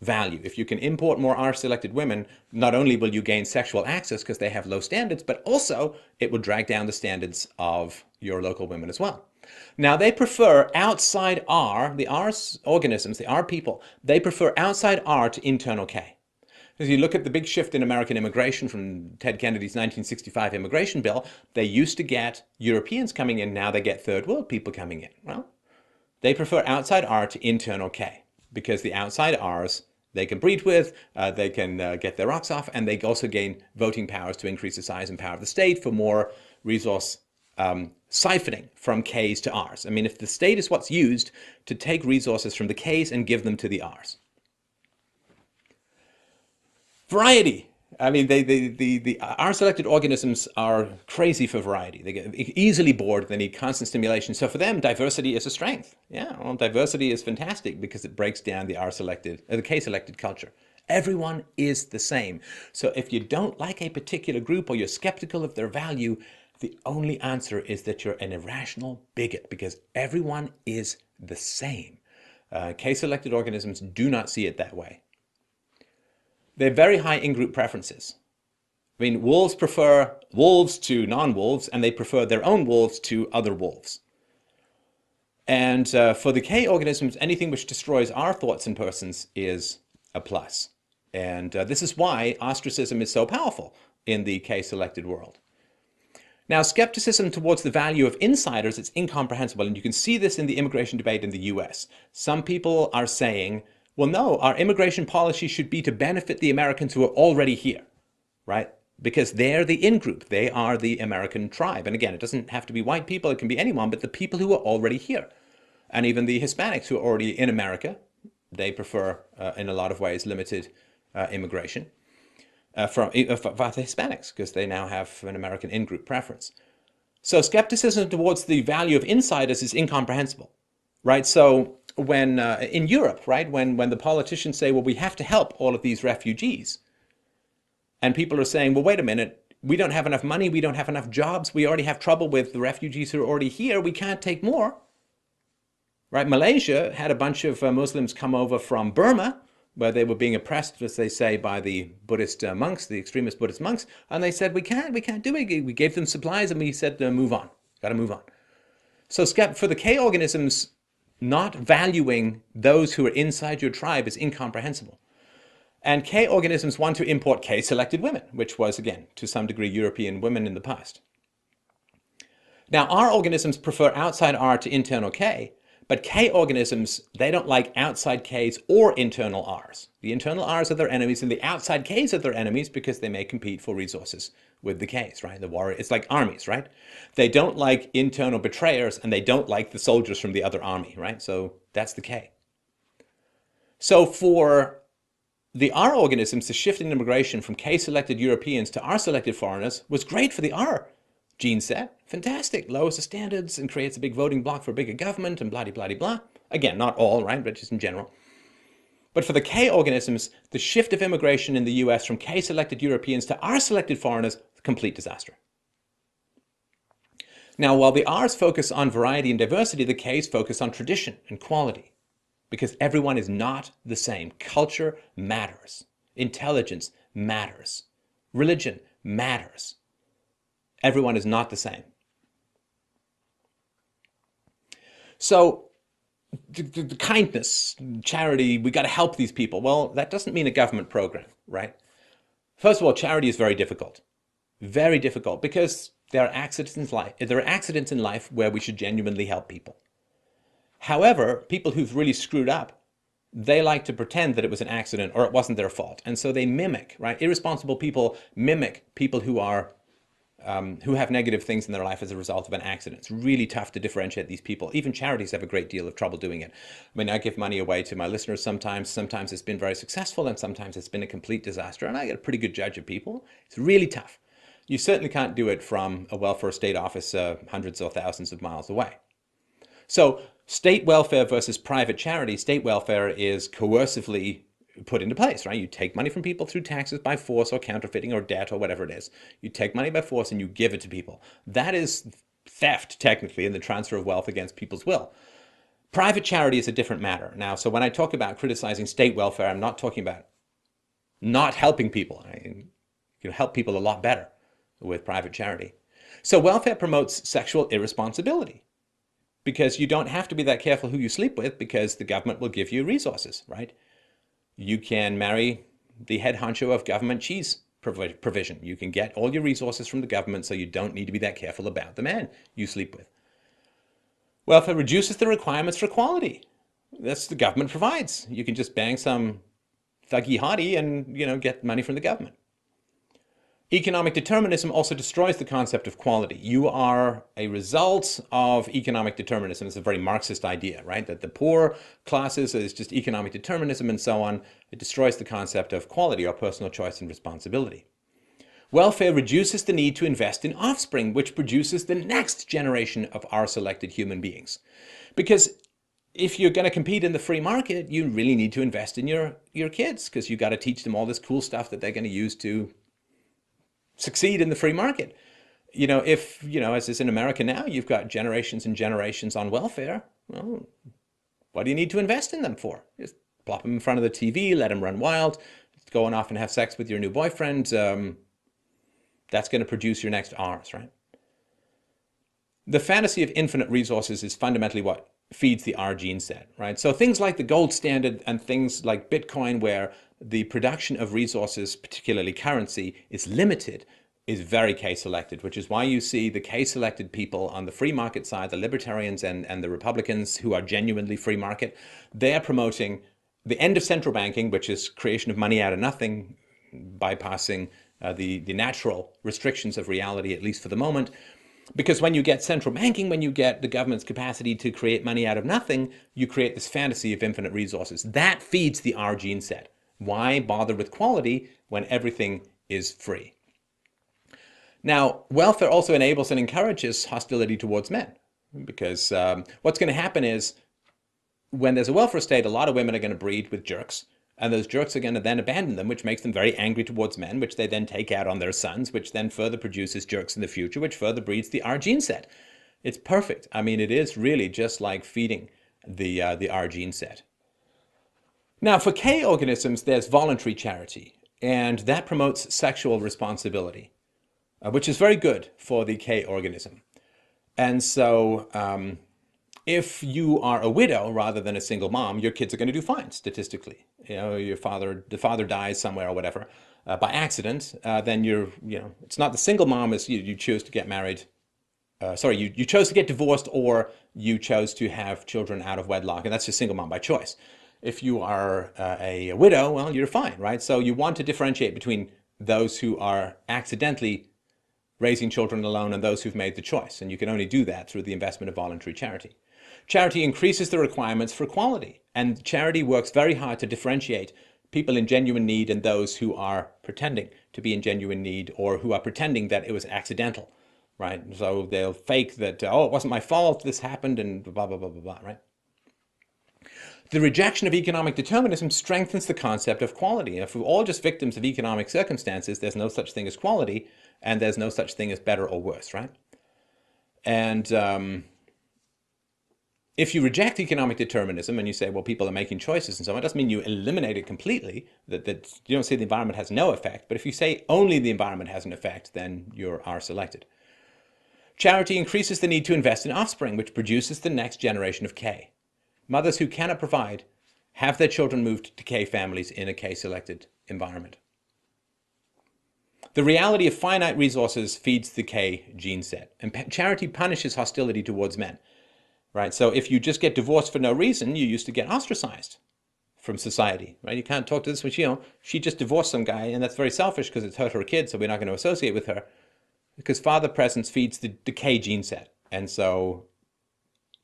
value. If you can import more R-selected women, not only will you gain sexual access because they have low standards, but also it will drag down the standards of your local women as well. Now, they prefer outside R, the R organisms, the R people, they prefer outside R to internal K. As you look at the big shift in American immigration from Ted Kennedy's 1965 immigration bill, they used to get Europeans coming in, now they get third world people coming in. Well, they prefer outside R to internal K because the outside Rs they can breed with, they can get their rocks off, and they also gain voting powers to increase the size and power of the state for more resource siphoning from Ks to Rs. I mean, if the state is what's used to take resources from the Ks and give them to the Rs. Variety. I mean, the R-selected organisms are crazy for variety. They get easily bored. They need constant stimulation. So for them, diversity is a strength. Yeah, well, diversity is fantastic because it breaks down the the K-selected culture. Everyone is the same. So if you don't like a particular group or you're skeptical of their value, the only answer is that you're an irrational bigot because everyone is the same. K-selected organisms do not see it that way. They're very high in-group preferences. I mean, wolves prefer wolves to non-wolves, and they prefer their own wolves to other wolves. And for the K organisms, anything which destroys our thoughts and persons is a plus. And this is why ostracism is so powerful in the K-selected world. Now, skepticism towards the value of insiders is incomprehensible, and you can see this in the immigration debate in the US. Some people are saying, well, no, our immigration policy should be to benefit the Americans who are already here, right? Because they're the in-group. They are the American tribe. And again, it doesn't have to be white people. It can be anyone, but the people who are already here. And even the Hispanics who are already in America, they prefer, in a lot of ways, limited immigration for the Hispanics, because they now have an American in-group preference. So skepticism towards the value of insiders is incomprehensible, right? So when in Europe, right, when the politicians say, well, we have to help all of these refugees, and people are saying, well, wait a minute, we don't have enough money, we don't have enough jobs, we already have trouble with the refugees who are already here, we can't take more, right? Malaysia had a bunch of Muslims come over from Burma, where they were being oppressed, as they say, by the Buddhist monks, the extremist Buddhist monks, and they said, we can't do it. We gave them supplies, and we said, move on, got to move on. So for the K organisms, not valuing those who are inside your tribe is incomprehensible. And K organisms want to import K-selected women, which was, again, to some degree, European women in the past. Now, R organisms prefer outside R to internal K, but K organisms, they don't like outside Ks or internal Rs. The internal Rs are their enemies, and the outside Ks are their enemies because they may compete for resources with the Ks, right? The warrior, it's like armies, right? They don't like internal betrayers, and they don't like the soldiers from the other army, right? So that's the K. So for the R organisms, the shift in immigration from K-selected Europeans to R-selected foreigners was great for the R gene set. Fantastic. Lowers the standards and creates a big voting bloc for a bigger government and blah, blah, blah, blah. Again, not all, right, but just in general. But for the K organisms, the shift of immigration in the US from K-selected Europeans to R-selected foreigners, complete disaster. Now, while the R's focus on variety and diversity, the K's focus on tradition and quality. Because everyone is not the same. Culture matters. Intelligence matters. Religion matters. Everyone is not the same. So, the kindness, charity, we got to help these people. Well, that doesn't mean a government program, right? First of all, charity is very difficult. Very difficult because there are accidents in life where we should genuinely help people. However, people who've really screwed up, they like to pretend that it was an accident or it wasn't their fault. And so they mimic, right? Irresponsible people mimic people who have negative things in their life as a result of an accident. It's really tough to differentiate these people. Even charities have a great deal of trouble doing it. I mean, I give money away to my listeners sometimes. Sometimes it's been very successful and sometimes it's been a complete disaster. And I get a pretty good judge of people. It's really tough You certainly can't do it from a welfare state office hundreds or thousands of miles away. So state welfare versus private charity, state welfare is coercively put into place, right? You take money from people through taxes by force or counterfeiting or debt or whatever it is. You take money by force and you give it to people. That is theft, technically, in the transfer of wealth against people's will. Private charity is a different matter. Now, so when I talk about criticizing state welfare, I'm not talking about not helping people. You can help people a lot better with private charity. So welfare promotes sexual irresponsibility because you don't have to be that careful who you sleep with because the government will give you resources, right? You can marry the head honcho of government cheese provision. You can get all your resources from the government so you don't need to be that careful about the man you sleep with. Welfare reduces the requirements for quality. That's the government provides. You can just bang some thuggy hottie and, get money from the government. Economic determinism also destroys the concept of quality. You are a result of economic determinism. It's a very Marxist idea, right? That the poor classes is just economic determinism and so on. It destroys the concept of quality or personal choice and responsibility. Welfare reduces the need to invest in offspring, which produces the next generation of our selected human beings. Because if you're going to compete in the free market, you really need to invest in your kids because you got to teach them all this cool stuff that they're going to use to succeed in the free market. As is in America now, you've got generations and generations on welfare. Well, what do you need to invest in them for? Just plop them in front of the TV, let them run wild, going off and have sex with your new boyfriend. That's going to produce your next R's, right? The fantasy of infinite resources is fundamentally what feeds the R gene set, right? So things like the gold standard and things like Bitcoin, where the production of resources, particularly currency, is limited, is very K-selected, which is why you see the K-selected people on the free market side, the libertarians and the Republicans who are genuinely free market, they're promoting the end of central banking, which is creation of money out of nothing, bypassing the natural restrictions of reality, at least for the moment. Because when you get central banking, when you get the government's capacity to create money out of nothing, you create this fantasy of infinite resources. That feeds the R gene set. Why bother with quality when everything is free? Now, welfare also enables and encourages hostility towards men. Because what's going to happen is when there's a welfare state, a lot of women are going to breed with jerks. And those jerks are going to then abandon them, which makes them very angry towards men, which they then take out on their sons, which then further produces jerks in the future, which further breeds the R gene set. It's perfect. I mean, it is really just like feeding the R gene set. Now, for K organisms, there's voluntary charity, and that promotes sexual responsibility, which is very good for the K organism. And so if you are a widow rather than a single mom, your kids are going to do fine statistically. The father dies somewhere or whatever by accident, then it's not the single mom as you choose to get married. You chose to get divorced or you chose to have children out of wedlock, and that's just single mom by choice. If you are a widow, well, you're fine, right? So you want to differentiate between those who are accidentally raising children alone and those who've made the choice. And you can only do that through the investment of voluntary charity. Charity increases the requirements for quality, and charity works very hard to differentiate people in genuine need and those who are pretending to be in genuine need or who are pretending that it was accidental, right? So they'll fake that, it wasn't my fault, this happened, and blah, blah, blah, blah, blah, right? The rejection of economic determinism strengthens the concept of quality. If we're all just victims of economic circumstances, there's no such thing as quality, and there's no such thing as better or worse, right? And if you reject economic determinism and you say, well, people are making choices and so on, it doesn't mean you eliminate it completely, that you don't say the environment has no effect. But if you say only the environment has an effect, then you are selected. Charity increases the need to invest in offspring, which produces the next generation of K. Mothers who cannot provide have their children moved to K families in a K-selected environment. The reality of finite resources feeds the K gene set, and charity punishes hostility towards men. Right, so if you just get divorced for no reason, you used to get ostracized from society, right? You can't talk to this, which, she just divorced some guy, and that's very selfish because it's hurt her kid, so we're not going to associate with her. Because father presence feeds the K gene set, and so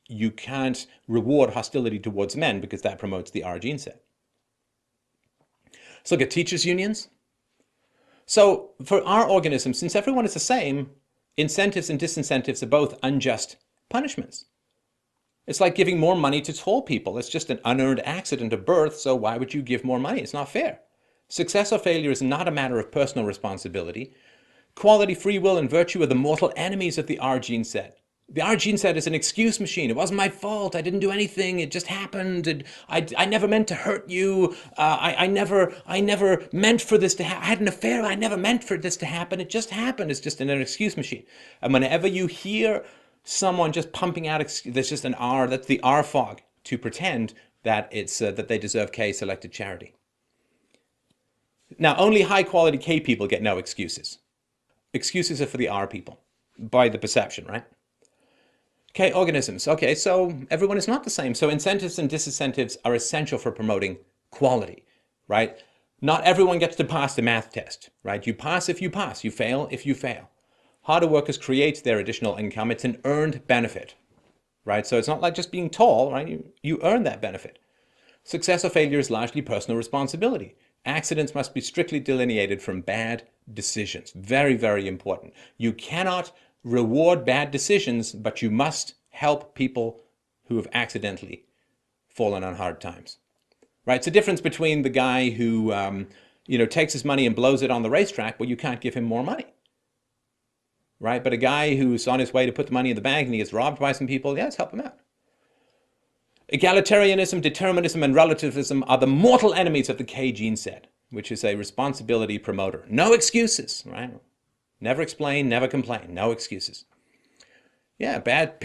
you can't reward hostility towards men because that promotes the R gene set. So look at teachers' unions. So for our organism, since everyone is the same, incentives and disincentives are both unjust punishments. It's like giving more money to tall people. It's just an unearned accident of birth, so why would you give more money? It's not fair. Success or failure is not a matter of personal responsibility. Quality, free will, and virtue are the mortal enemies of the R gene set. The R gene set is an excuse machine. It wasn't my fault. I didn't do anything. It just happened. And I never meant to hurt you. I never meant for this to happen. I had an affair. I never meant for this to happen. It just happened. It's just an excuse machine. And whenever you hear someone just pumping out, there's just an R. That's the R fog to pretend that it's that they deserve K-selected charity. Now, only high-quality K people get no excuses. Excuses are for the R people, by the perception, right? K organisms. Okay, so everyone is not the same. So incentives and disincentives are essential for promoting quality, right? Not everyone gets to pass the math test, right? You pass if you pass. You fail if you fail. Harder workers create their additional income. It's an earned benefit, right? So it's not like just being tall, right? You earn that benefit. Success or failure is largely personal responsibility. Accidents must be strictly delineated from bad decisions. Very, very important. You cannot reward bad decisions, but you must help people who have accidentally fallen on hard times. Right? It's a difference between the guy who takes his money and blows it on the racetrack. Well, you can't give him more money. Right? But a guy who's on his way to put the money in the bank and he gets robbed by some people, yeah, let's help him out. Egalitarianism, determinism, and relativism are the mortal enemies of the K gene set, which is a responsibility promoter. No excuses, right? Never explain, never complain, no excuses. Yeah, bad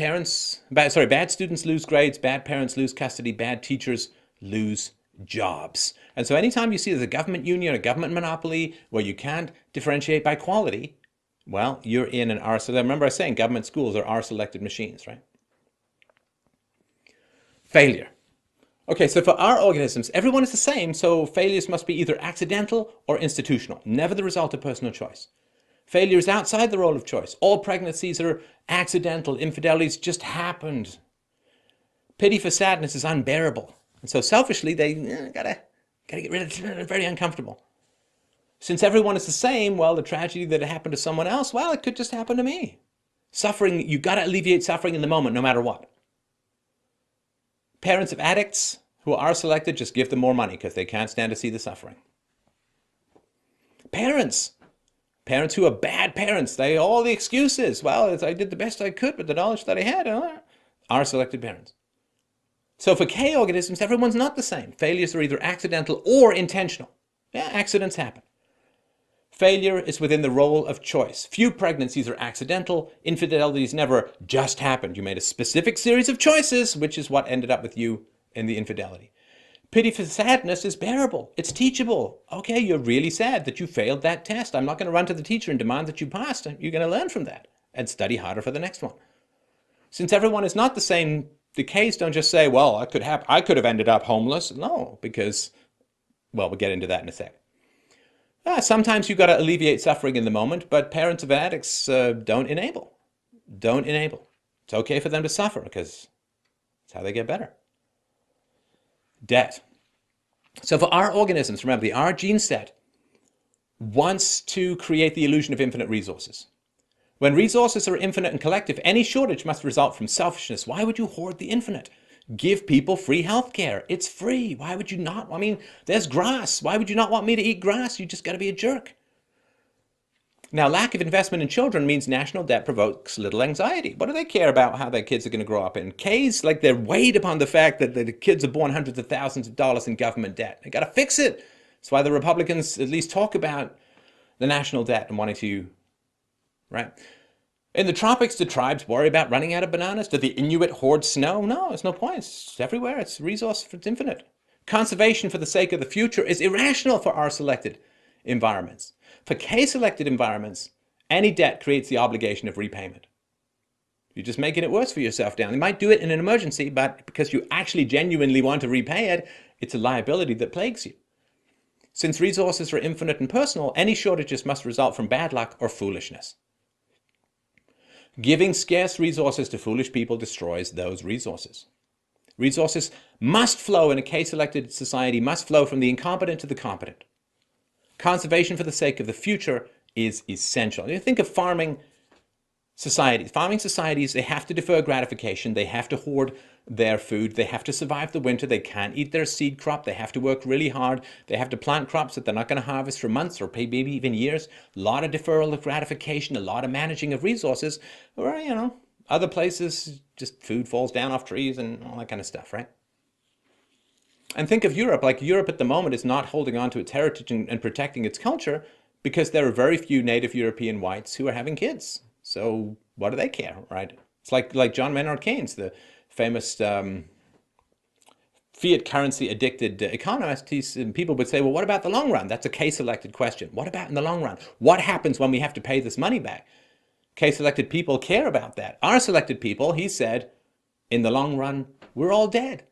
students lose grades, bad parents lose custody, bad teachers lose jobs. And so anytime you see there's a government union, a government monopoly, where you can't differentiate by quality, well, you're in an R. So remember I was saying government schools are R-selected machines, right? Failure. Okay, so for our organisms, everyone is the same, so failures must be either accidental or institutional, never the result of personal choice. Failure is outside the role of choice. All pregnancies are accidental. Infidelities just happened. Pity for sadness is unbearable. And so selfishly, they gotta get rid of it. It's very uncomfortable. Since everyone is the same, well, the tragedy that happened to someone else, well, it could just happen to me. Suffering, you gotta alleviate suffering in the moment, no matter what. Parents of addicts who are selected, just give them more money because they can't stand to see the suffering. Parents who are bad parents, they all the excuses. Well, I did the best I could with the knowledge that I had. Are selected parents. So for K organisms, everyone's not the same. Failures are either accidental or intentional. Yeah, accidents happen. Failure is within the role of choice. Few pregnancies are accidental. Infidelities never just happened. You made a specific series of choices, which is what ended up with you in the infidelity. Pity for sadness is bearable. It's teachable. Okay, you're really sad that you failed that test. I'm not going to run to the teacher and demand that you passed. You're going to learn from that and study harder for the next one. Since everyone is not the same, the Ks don't just say, well, I could have ended up homeless. No, because, well, we'll get into that in a sec. Sometimes you've got to alleviate suffering in the moment, but parents of addicts don't enable. Don't enable. It's okay for them to suffer because it's how they get better. Debt. So for our organisms, remember, the R gene set wants to create the illusion of infinite resources. When resources are infinite and collective, any shortage must result from selfishness. Why would you hoard the infinite? Give people free health care. It's free. Why would you not? I mean, there's grass. Why would you not want me to eat grass? You just got to be a jerk. Now, lack of investment in children means national debt provokes little anxiety. What do they care about how their kids are going to grow up in? K's, like they're weighed upon the fact that the kids are born hundreds of thousands of dollars in government debt. They got to fix it. That's why the Republicans at least talk about the national debt and wanting to, right? In the tropics, do tribes worry about running out of bananas? Do the Inuit hoard snow? No, there's no point. It's everywhere. It's a resource. It's infinite. Conservation for the sake of the future is irrational for R-selected environments. For K-selected environments, any debt creates the obligation of repayment. You're just making it worse for yourself down. You might do it in an emergency, but because you actually genuinely want to repay it, it's a liability that plagues you. Since resources are infinite and personal, any shortages must result from bad luck or foolishness. Giving scarce resources to foolish people destroys those resources. Resources must flow in a K-selected society, must flow from the incompetent to the competent. Conservation for the sake of the future is essential. You think of farming societies. Farming societies, they have to defer gratification. They have to hoard their food. They have to survive the winter. They can't eat their seed crop. They have to work really hard. They have to plant crops that they're not going to harvest for months or maybe even years. A lot of deferral of gratification, a lot of managing of resources. Or, other places, just food falls down off trees and all that kind of stuff, right? And think of Europe. Like Europe at the moment is not holding on to its heritage and protecting its culture because there are very few native European whites who are having kids. So what do they care, right? It's like John Maynard Keynes, the famous fiat currency addicted economist. People would say, well, what about the long run? That's a case-elected question. What about in the long run? What happens when we have to pay this money back? Case-elected people care about that. Our selected people, he said, in the long run, we're all dead.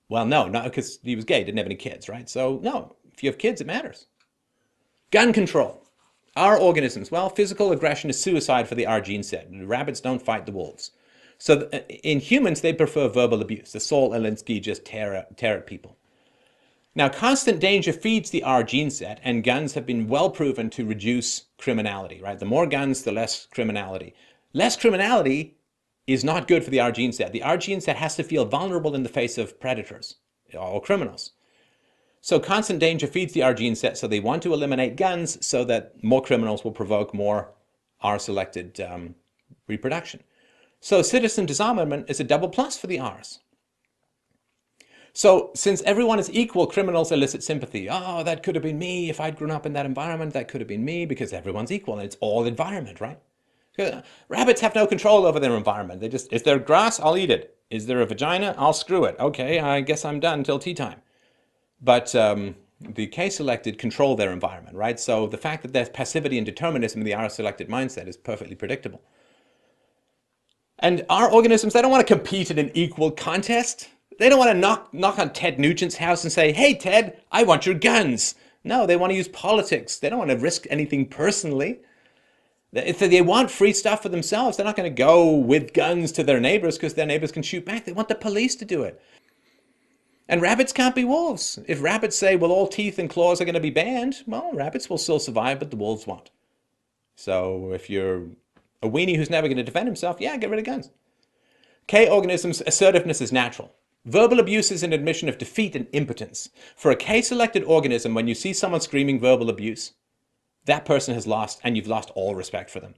Well, no, not because he was gay, didn't have any kids, right? So no, if you have kids, it matters. Gun control. Our organisms, well, physical aggression is suicide for the R gene set. Rabbits don't fight the wolves. So in humans, they prefer verbal abuse. The Saul Alinsky just tear at people. Now, constant danger feeds the R gene set, and guns have been well proven to reduce criminality, right? The more guns, the less criminality. Less criminality is not good for the R gene set. The R gene set has to feel vulnerable in the face of predators or criminals. So constant danger feeds the R gene set, so they want to eliminate guns so that more criminals will provoke more R-selected reproduction. So citizen disarmament is a double plus for the Rs. So since everyone is equal, criminals elicit sympathy. Oh, that could have been me if I'd grown up in that environment. That could have been me, because everyone's equal and it's all environment, right? Rabbits have no control over their environment. They just, is there grass? I'll eat it. Is there a vagina? I'll screw it. Okay, I guess I'm done until tea time. But the K-selected control their environment, right? So the fact that there's passivity and determinism in the R-selected mindset is perfectly predictable. And our organisms, they don't want to compete in an equal contest. They don't want to knock on Ted Nugent's house and say, hey, Ted, I want your guns. No, they want to use politics. They don't want to risk anything personally. If they want free stuff for themselves, they're not going to go with guns to their neighbors because their neighbors can shoot back. They want the police to do it. And rabbits can't be wolves. If rabbits say, well, all teeth and claws are going to be banned, well, rabbits will still survive, but the wolves won't. So if you're a weenie who's never going to defend himself, yeah, get rid of guns. K organisms, assertiveness is natural. Verbal abuse is an admission of defeat and impotence. For a K-selected organism, when you see someone screaming verbal abuse, that person has lost, and you've lost all respect for them.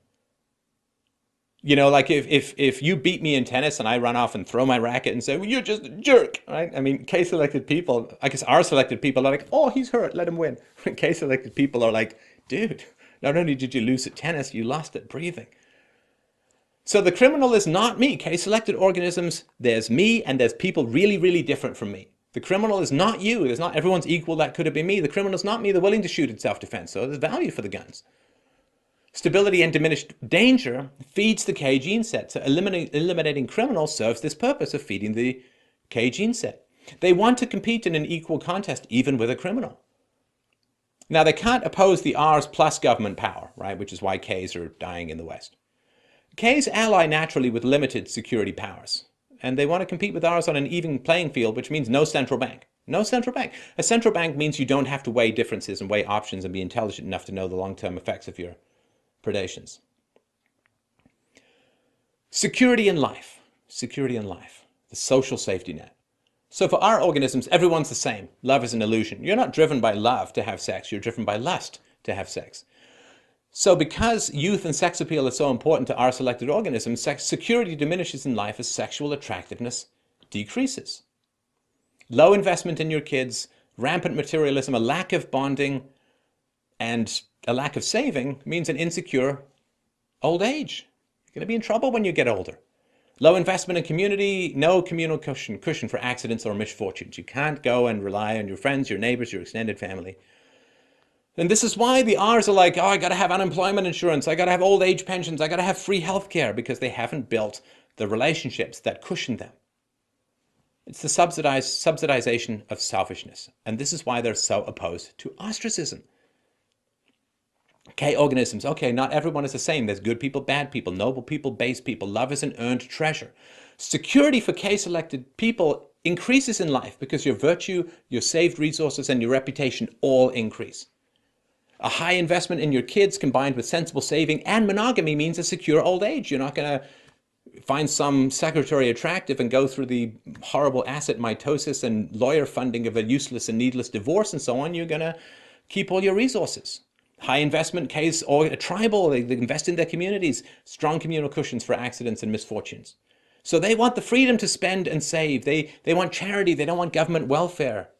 You know, like if you beat me in tennis and I run off and throw my racket and say, well, you're just a jerk, right? I mean, K-selected people, I guess R-selected people are like, oh, he's hurt, let him win. K-selected people are like, dude, not only did you lose at tennis, you lost at breathing. So the criminal is not me. K-selected organisms, there's me and there's people really, really different from me. The criminal is not you. There's not everyone's equal. That could have been me. The criminal is not me. They're willing to shoot in self-defense. So there's value for the guns. Stability and diminished danger feeds the K gene set. So eliminating criminals serves this purpose of feeding the K gene set. They want to compete in an equal contest, even with a criminal. Now, they can't oppose the Rs plus government power, right? Which is why Ks are dying in the West. Ks ally naturally with limited security powers. And they want to compete with Rs on an even playing field, which means no central bank. No central bank. A central bank means you don't have to weigh differences and weigh options and be intelligent enough to know the long-term effects of your predations. Security in life. Security in life. The social safety net. So for our organisms, everyone's the same. Love is an illusion. You're not driven by love to have sex. You're driven by lust to have sex. So because youth and sex appeal is so important to our selected organisms, security diminishes in life as sexual attractiveness decreases. Low investment in your kids, rampant materialism, a lack of bonding, and a lack of saving means an insecure old age. You're going to be in trouble when you get older. Low investment in community, no communal cushion for accidents or misfortunes. You can't go and rely on your friends, your neighbors, your extended family. And this is why the Rs are like, oh, I got to have unemployment insurance. I got to have old age pensions. I got to have free health care, because they haven't built the relationships that cushion them. It's the subsidization of selfishness. And this is why they're so opposed to ostracism. K organisms, okay, not everyone is the same. There's good people, bad people, noble people, base people. Love is an earned treasure. Security for K-selected people increases in life because your virtue, your saved resources, and your reputation all increase. A high investment in your kids combined with sensible saving and monogamy means a secure old age. You're not going to find some secretary attractive and go through the horrible asset mitosis and lawyer funding of a useless and needless divorce and so on. You're going to keep all your resources. High investment case or a tribal, they invest in their communities, strong communal cushions for accidents and misfortunes. So they want the freedom to spend and save. They want charity. They don't want government welfare.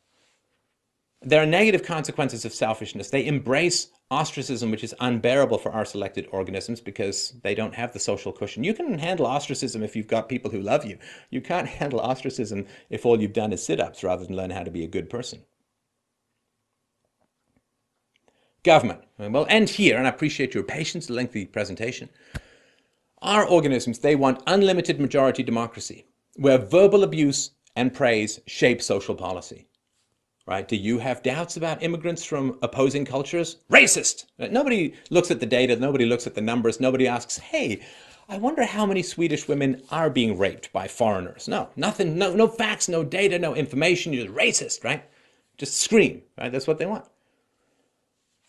There are negative consequences of selfishness. They embrace ostracism, which is unbearable for our selected organisms because they don't have the social cushion. You can handle ostracism if you've got people who love you. You can't handle ostracism if all you've done is sit-ups rather than learn how to be a good person. Government. We'll end here, and I appreciate your patience, the lengthy presentation. Our organisms, they want unlimited majority democracy, where verbal abuse and praise shape social policy. Right? Do you have doubts about immigrants from opposing cultures? Racist! Nobody looks at the data, nobody looks at the numbers, nobody asks, hey, I wonder how many Swedish women are being raped by foreigners. No, nothing, no facts, no data, no information, you're racist, right? Just scream, right? That's what they want.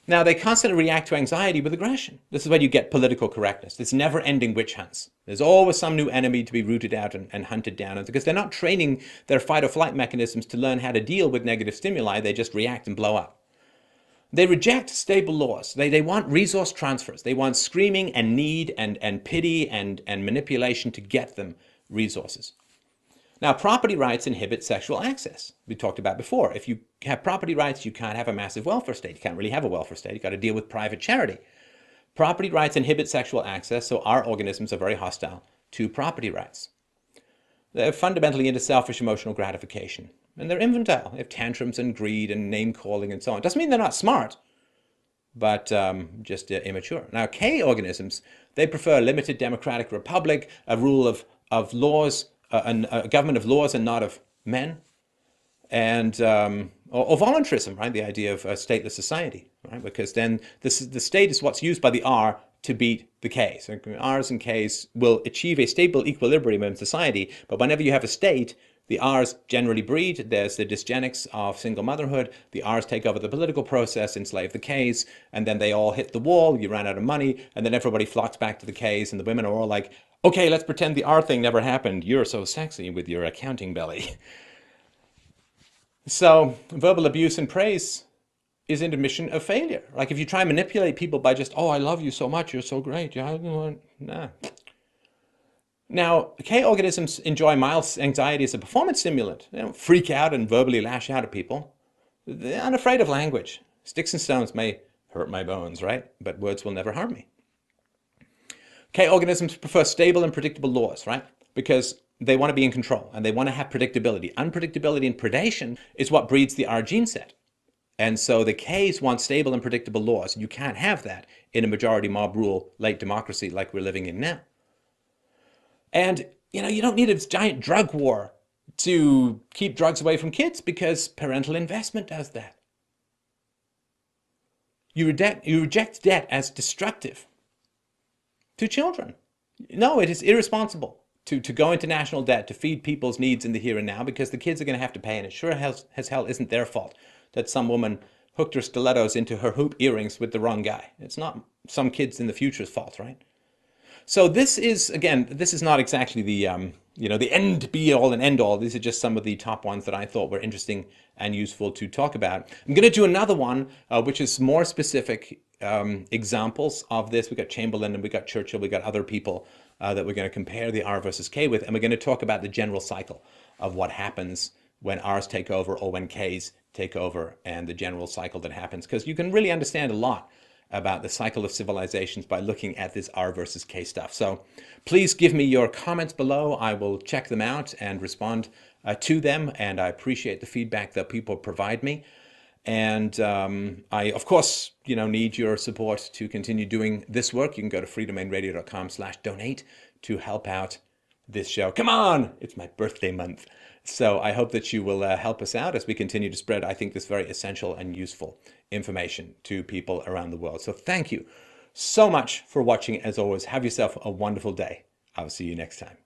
Now, they constantly react to anxiety with aggression. This is where you get political correctness. This never-ending witch hunts. There's always some new enemy to be rooted out and hunted down. And because they're not training their fight-or-flight mechanisms to learn how to deal with negative stimuli, they just react and blow up. They reject stable laws. They want resource transfers. They want screaming and need and pity and manipulation to get them resources. Now, property rights inhibit sexual access. We talked about before. If you have property rights, you can't have a massive welfare state. You can't really have a welfare state. You've got to deal with private charity. Property rights inhibit sexual access, so our organisms are very hostile to property rights. They're fundamentally into selfish emotional gratification. And they're infantile. They have tantrums and greed and name-calling and so on. Doesn't mean they're not smart, but just immature. Now, K organisms, they prefer a limited democratic republic, a rule of laws, a government of laws and not of men, and or voluntarism, right? The idea of a stateless society, right? Because then the state is what's used by the R to beat the K. So R's and K's will achieve a stable equilibrium in society, but whenever you have a state, the R's generally breed. There's the dysgenics of single motherhood. The R's take over the political process, enslave the K's, and then they all hit the wall. You run out of money, and then everybody flocks back to the K's, and the women are all like, okay, let's pretend the R thing never happened. You're so sexy with your accounting belly. So verbal abuse and praise is an admission of failure. Like if you try and manipulate people by just, oh, I love you so much, you're so great. Yeah, nah. Now, K organisms enjoy mild anxiety as a performance stimulant. They don't freak out and verbally lash out at people. They're unafraid of language. Sticks and stones may hurt my bones, right? But words will never harm me. K organisms prefer stable and predictable laws, right? Because they want to be in control and they want to have predictability. Unpredictability and predation is what breeds the R gene set. And so the Ks want stable and predictable laws. You can't have that in a majority mob rule late democracy like we're living in now. And, you don't need a giant drug war to keep drugs away from kids because parental investment does that. You reject debt as destructive to children. No, it is irresponsible to go into national debt to feed people's needs in the here and now because the kids are going to have to pay, and it sure as hell isn't their fault that some woman hooked her stilettos into her hoop earrings with the wrong guy. It's not some kids in the future's fault, right? So this is, again, this is not exactly the, the end be all and end all. These are just some of the top ones that I thought were interesting and useful to talk about. I'm going to do another one, which is more specific examples of this. We got Chamberlain and we got Churchill. We got other people that we're going to compare the R versus K with. And we're going to talk about the general cycle of what happens when R's take over or when K's take over and the general cycle that happens. Because you can really understand a lot about the cycle of civilizations by looking at this R versus K stuff. So please give me your comments below. I will check them out and respond to them. And I appreciate the feedback that people provide me. And I, of course, need your support to continue doing this work. You can go to freedomainradio.com/donate to help out this show. Come on! It's my birthday month. So I hope that you will help us out as we continue to spread, I think, this very essential and useful information to people around the world. So thank you so much for watching. As always, have yourself a wonderful day. I'll see you next time.